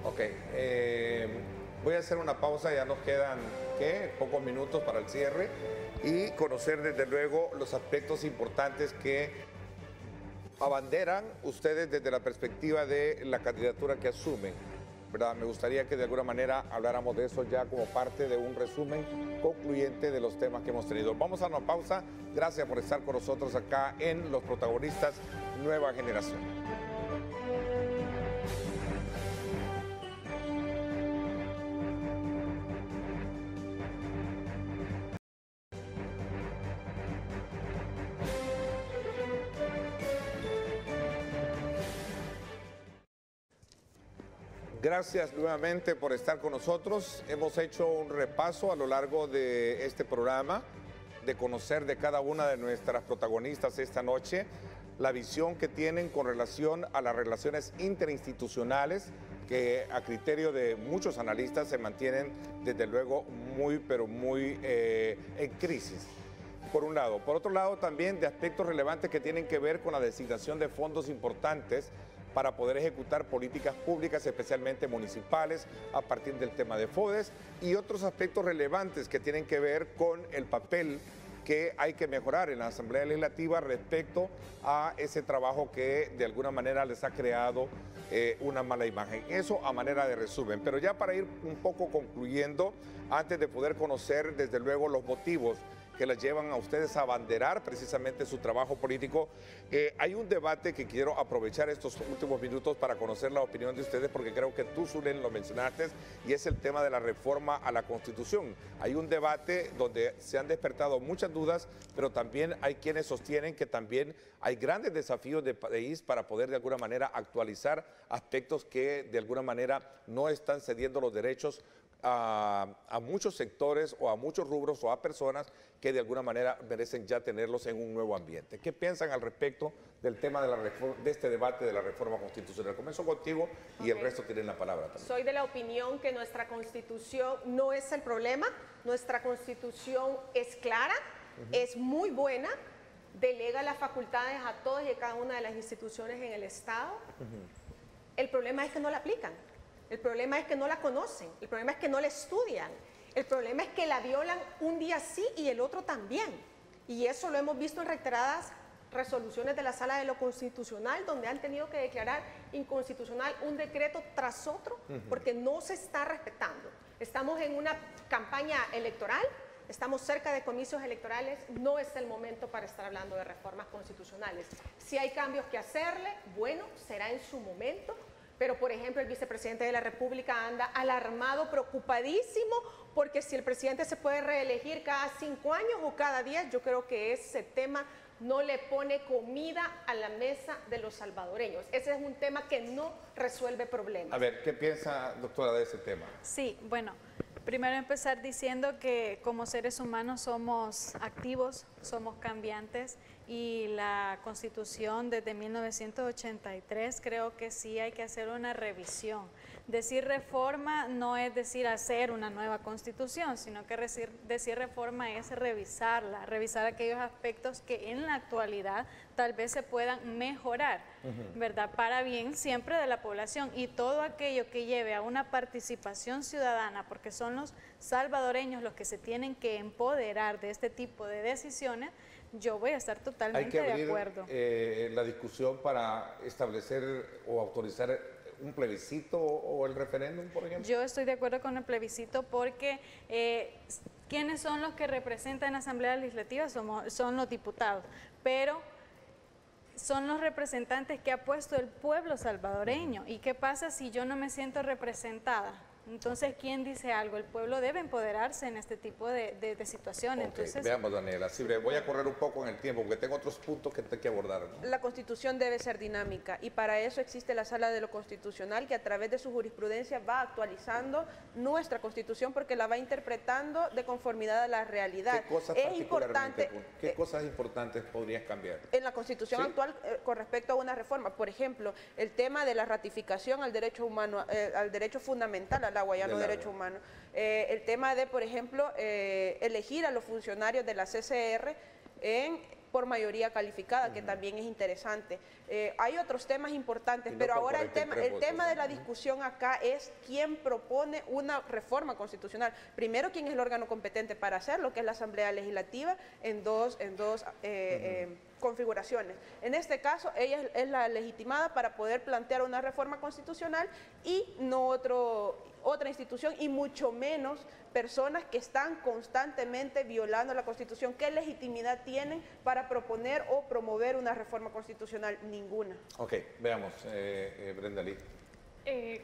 Ok, voy a hacer una pausa, ya nos quedan, ¿qué? Pocos minutos para el cierre y conocer desde luego los aspectos importantes que abanderan ustedes desde la perspectiva de la candidatura que asumen, ¿verdad? Me gustaría que de alguna manera habláramos de eso ya como parte de un resumen concluyente de los temas que hemos tenido. Vamos a una pausa, gracias por estar con nosotros acá en Los Protagonistas Nueva Generación. Gracias nuevamente por estar con nosotros. Hemos hecho un repaso a lo largo de este programa, de conocer de cada una de nuestras protagonistas esta noche, la visión que tienen con relación a las relaciones interinstitucionales, que a criterio de muchos analistas se mantienen desde luego muy, pero muy en crisis. Por un lado. Por otro lado, también de aspectos relevantes que tienen que ver con la designación de fondos importantes para poder ejecutar políticas públicas, especialmente municipales, a partir del tema de FODES y otros aspectos relevantes que tienen que ver con el papel que hay que mejorar en la Asamblea Legislativa respecto a ese trabajo que de alguna manera les ha creado una mala imagen. Eso a manera de resumen. Pero ya para ir un poco concluyendo, antes de poder conocer desde luego los motivos que les llevan a ustedes a abanderar precisamente su trabajo político. Hay un debate que quiero aprovechar estos últimos minutos para conocer la opinión de ustedes, porque creo que tú, Zulen, lo mencionaste, y es el tema de la reforma a la Constitución. Hay un debate donde se han despertado muchas dudas, pero también hay quienes sostienen que también hay grandes desafíos de país para poder de alguna manera actualizar aspectos que de alguna manera no están cediendo los derechos a muchos sectores o a muchos rubros o a personas que de alguna manera merecen ya tenerlos en un nuevo ambiente. ¿Qué piensan al respecto del tema de este debate de la reforma constitucional? Comienzo contigo y el resto tienen la palabra también. Soy de la opinión que nuestra Constitución no es el problema, nuestra Constitución es clara, es muy buena, delega las facultades a todas y a cada una de las instituciones en el Estado. El problema es que no la aplican. El problema es que no la conocen, el problema es que no la estudian, el problema es que la violan un día sí y el otro también. Y eso lo hemos visto en reiteradas resoluciones de la Sala de lo Constitucional, donde han tenido que declarar inconstitucional un decreto tras otro, porque no se está respetando. Estamos en una campaña electoral, estamos cerca de comicios electorales, no es el momento para estar hablando de reformas constitucionales. Si hay cambios que hacerle, bueno, será en su momento. Pero, por ejemplo, el vicepresidente de la República anda alarmado, preocupadísimo, porque si el presidente se puede reelegir cada 5 años o cada 10, yo creo que ese tema no le pone comida a la mesa de los salvadoreños. Ese es un tema que no resuelve problemas. A ver, ¿qué piensa, doctora, de ese tema? Sí, bueno, primero empezar diciendo que como seres humanos somos activos, somos cambiantes, y la Constitución desde 1983 creo que sí hay que hacer una revisión. Decir reforma no es decir hacer una nueva Constitución, sino que decir reforma es revisarla, revisar aquellos aspectos que en la actualidad tal vez se puedan mejorar, ¿verdad? Para bien siempre de la población, y todo aquello que lleve a una participación ciudadana, porque son los salvadoreños los que se tienen que empoderar de este tipo de decisiones. Yo voy a estar totalmente de acuerdo. La discusión para establecer o autorizar un plebiscito o el referéndum, por ejemplo. Yo estoy de acuerdo con el plebiscito porque ¿quiénes son los que representan en la Asamblea Legislativa? Son los diputados, pero son los representantes que ha puesto el pueblo salvadoreño. ¿Y qué pasa si yo no me siento representada? Entonces, ¿quién dice algo? El pueblo debe empoderarse en este tipo de situaciones. Okay, entonces, veamos, Daniela. Sí, voy a correr un poco en el tiempo porque tengo otros puntos que tengo que abordar, ¿no? La Constitución debe ser dinámica y para eso existe la Sala de lo Constitucional que a través de su jurisprudencia va actualizando nuestra Constitución porque la va interpretando de conformidad a la realidad. ¿Qué cosas es importante, qué cosas importantes podrías cambiar? En la Constitución ¿Sí? actual con respecto a una reforma, por ejemplo, el tema de la ratificación al derecho humano, al derecho fundamental al agua, ya no derecho humano. El tema de, por ejemplo, elegir a los funcionarios de la CCR por mayoría calificada, que también es interesante. Hay otros temas importantes, pero ahora el tema de la discusión acá es quién propone una reforma constitucional. Primero, quién es el órgano competente para hacerlo, que es la Asamblea Legislativa, en dos configuraciones. En este caso, ella es la legitimada para poder plantear una reforma constitucional y no otra institución, y mucho menos personas que están constantemente violando la Constitución. ¿Qué legitimidad tienen para proponer o promover una reforma constitucional? Ninguna. Ok, veamos, Brenda Lee.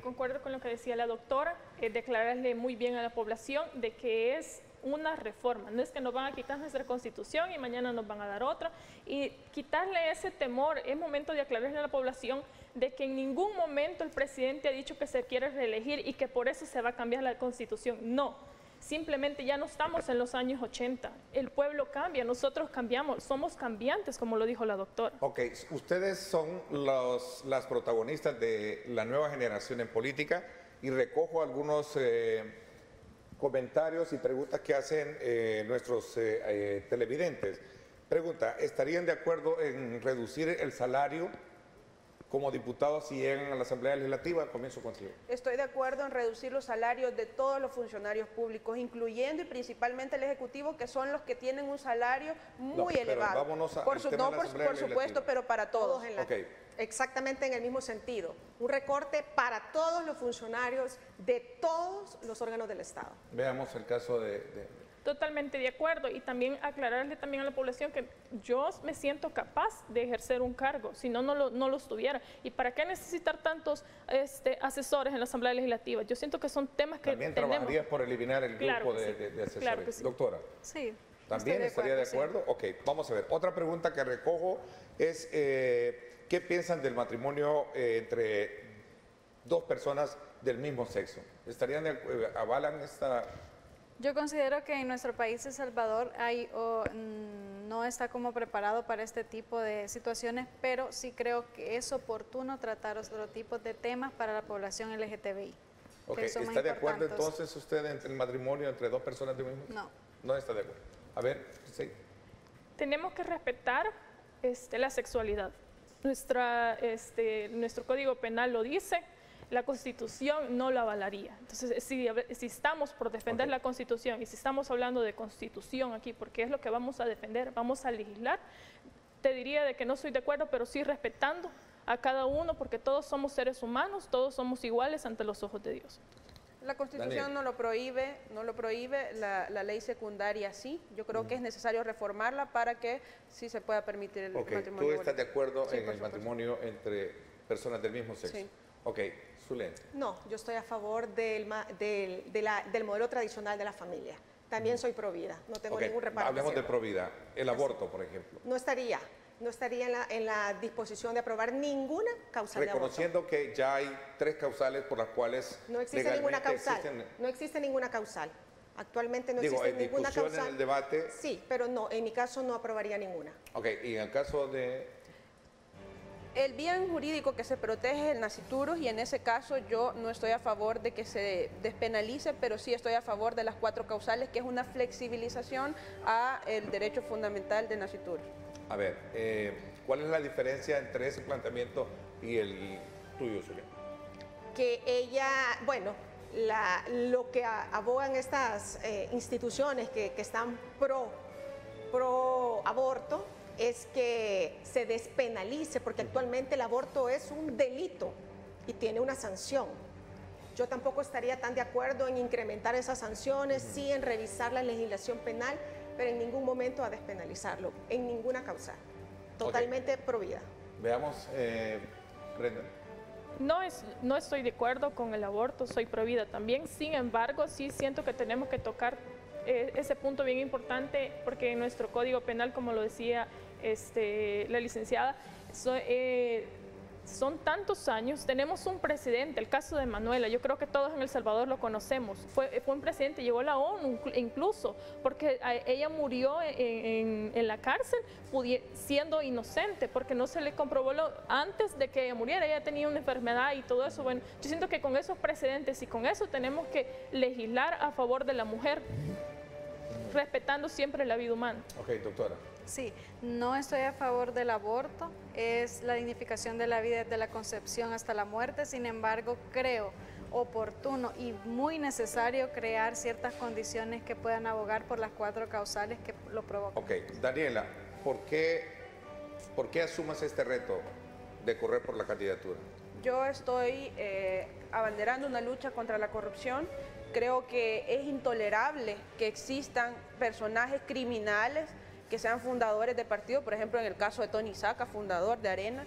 Concuerdo con lo que decía la doctora, declararle muy bien a la población de que es una reforma, no es que nos van a quitar nuestra Constitución y mañana nos van a dar otra, y quitarle ese temor. Es momento de aclararle a la población de que en ningún momento el presidente ha dicho que se quiere reelegir y que por eso se va a cambiar la Constitución. No, simplemente ya no estamos en los años 80, el pueblo cambia, nosotros cambiamos, somos cambiantes, como lo dijo la doctora. Ok, ustedes son las protagonistas de la nueva generación en política y recojo algunos comentarios y preguntas que hacen nuestros televidentes. Pregunta, ¿estarían de acuerdo en reducir el salario como diputados si llegan a la Asamblea Legislativa? Comienzo contigo. Estoy de acuerdo en reducir los salarios de todos los funcionarios públicos, incluyendo y principalmente el Ejecutivo, que son los que tienen un salario muy elevado. Vámonos por supuesto, pero para todos. Exactamente en el mismo sentido. Un recorte para todos los funcionarios de todos los órganos del Estado. Veamos el caso de... Totalmente de acuerdo, y también aclararle también a la población que yo me siento capaz de ejercer un cargo, si no, no lo estuviera. ¿Y para qué necesitar tantos asesores en la Asamblea Legislativa? Yo siento que son temas que también trabajarías por eliminar el grupo de asesores. Claro que sí. Doctora. Sí. ¿También estaría de acuerdo? Sí. Ok, vamos a ver. Otra pregunta que recojo es, ¿qué piensan del matrimonio entre dos personas del mismo sexo? ¿Avalan esta...? Yo considero que en nuestro país, El Salvador, no está como preparado para este tipo de situaciones, pero sí creo que es oportuno tratar otro tipo de temas para la población LGTBI. Okay. ¿Está de acuerdo entonces usted en el matrimonio entre dos personas del mismo sexo? No. No está de acuerdo. A ver, sí. Tenemos que respetar la sexualidad. Nuestro Código Penal lo dice. La Constitución no lo avalaría. Entonces, si estamos por defender la Constitución y si estamos hablando de Constitución aquí, porque es lo que vamos a defender, vamos a legislar, te diría de que no estoy de acuerdo, pero sí respetando a cada uno, porque todos somos seres humanos, todos somos iguales ante los ojos de Dios. La Constitución no lo prohíbe, la ley secundaria sí. Yo creo que es necesario reformarla para que sí se pueda permitir el matrimonio. ¿Tú estás de acuerdo en el matrimonio entre personas del mismo sexo? Sí. Ok. Zulén. No, yo estoy a favor del modelo tradicional de la familia. También soy pro vida, no tengo Ok, ningún reparo. hablemos de provida. El aborto, por ejemplo. No estaría en la disposición de aprobar ninguna causal de aborto. Reconociendo que ya hay 3 causales por las cuales No existe ninguna legalmente causal. existen. No existe ninguna causal. Actualmente no Digo, existe en ninguna discusión causal. en el debate. Sí, pero no, en mi caso no aprobaría ninguna. Ok, y en el caso de... El bien jurídico que se protege es el nasciturus y en ese caso yo no estoy a favor de que se despenalice, pero sí estoy a favor de las 4 causales, que es una flexibilización a el derecho fundamental del nasciturus. A ver, ¿cuál es la diferencia entre ese planteamiento y el tuyo, Zulén? Que ella, bueno, lo que abogan estas instituciones que están pro aborto es que se despenalice, porque actualmente el aborto es un delito y tiene una sanción. Yo tampoco estaría tan de acuerdo en incrementar esas sanciones, sí en revisar la legislación penal, pero en ningún momento a despenalizarlo, en ninguna causa. Totalmente pro vida. Veamos, Brenda. No estoy de acuerdo con el aborto, soy pro vida también. Sin embargo, sí siento que tenemos que tocar ese punto bien importante, porque en nuestro Código Penal, como lo decía la licenciada, son tantos años, tenemos un presidente, el caso de Manuela, yo creo que todos en El Salvador lo conocemos, fue un presidente, llegó a la ONU incluso, porque ella murió en la cárcel siendo inocente, porque no se le comprobó antes de que ella muriera, ella tenía una enfermedad y todo eso. Bueno, yo siento que con esos precedentes y con eso tenemos que legislar a favor de la mujer, respetando siempre la vida humana. Ok, doctora. Sí, no estoy a favor del aborto, es la dignificación de la vida desde la concepción hasta la muerte. Sin embargo, creo oportuno y muy necesario crear ciertas condiciones que puedan abogar por las 4 causales que lo provocan. Ok, Daniela, ¿por qué asumas este reto de correr por la candidatura? Yo estoy abanderando una lucha contra la corrupción. Creo que es intolerable que existan personajes criminales que sean fundadores de partidos, por ejemplo en el caso de Tony Saca, fundador de Arena,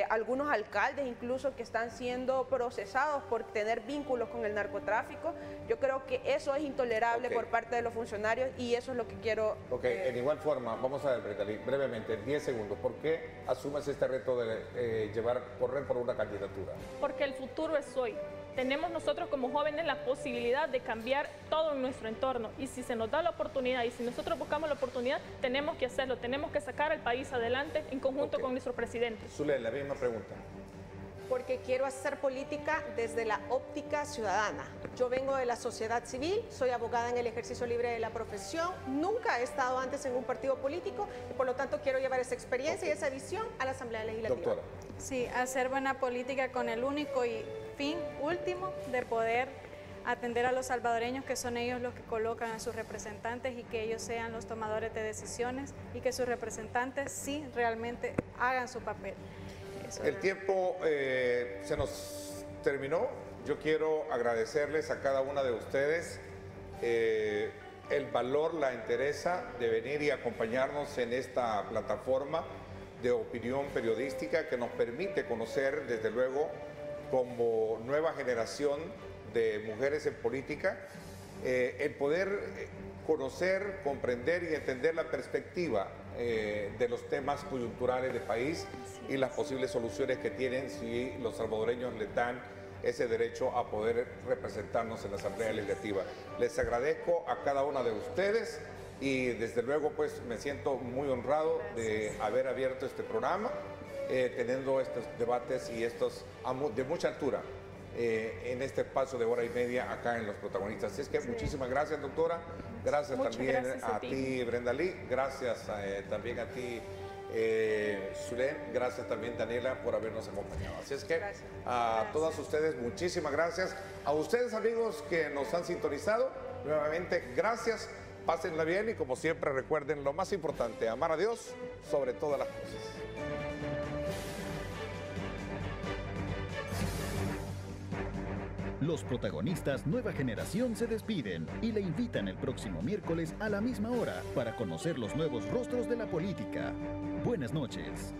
algunos alcaldes incluso que están siendo procesados por tener vínculos con el narcotráfico. Yo creo que eso es intolerable por parte de los funcionarios y eso es lo que quiero... Ok, en igual forma, vamos a ver, brevemente, 10 segundos, ¿por qué asumes este reto de correr por una candidatura? Porque el futuro es hoy. Tenemos nosotros como jóvenes la posibilidad de cambiar todo en nuestro entorno y si se nos da la oportunidad y si nosotros buscamos la oportunidad, tenemos que hacerlo, tenemos que sacar al país adelante en conjunto con nuestro presidente. Zulén, la misma pregunta. Porque quiero hacer política desde la óptica ciudadana. Yo vengo de la sociedad civil, soy abogada en el ejercicio libre de la profesión, nunca he estado antes en un partido político y por lo tanto quiero llevar esa experiencia y esa visión a la Asamblea Legislativa. Doctora. Sí, hacer buena política con el único y fin último de poder atender a los salvadoreños, que son ellos los que colocan a sus representantes y que ellos sean los tomadores de decisiones y que sus representantes sí realmente hagan su papel. El tiempo se nos terminó. Yo quiero agradecerles a cada una de ustedes el valor, la entereza de venir y acompañarnos en esta plataforma de opinión periodística que nos permite conocer, desde luego, como nueva generación de mujeres en política, el poder conocer, comprender y entender la perspectiva de los temas coyunturales del país y las posibles soluciones que tienen si los salvadoreños les dan ese derecho a poder representarnos en la Asamblea Legislativa. Les agradezco a cada una de ustedes y desde luego pues me siento muy honrado de haber abierto este programa, teniendo estos debates y estos de mucha altura en este espacio de hora y media acá en Los Protagonistas. Así es que muchísimas gracias, doctora. Gracias también a ti, Brenda Lee. Gracias también a ti, Zulén. Gracias también, Daniela, por habernos acompañado. Así es que a todas ustedes, muchísimas gracias. A ustedes, amigos que nos han sintonizado, nuevamente, gracias. Pásenla bien y como siempre recuerden lo más importante, amar a Dios sobre todas las cosas. Los protagonistas Nueva Generación se despiden y le invitan el próximo miércoles a la misma hora para conocer los nuevos rostros de la política. Buenas noches.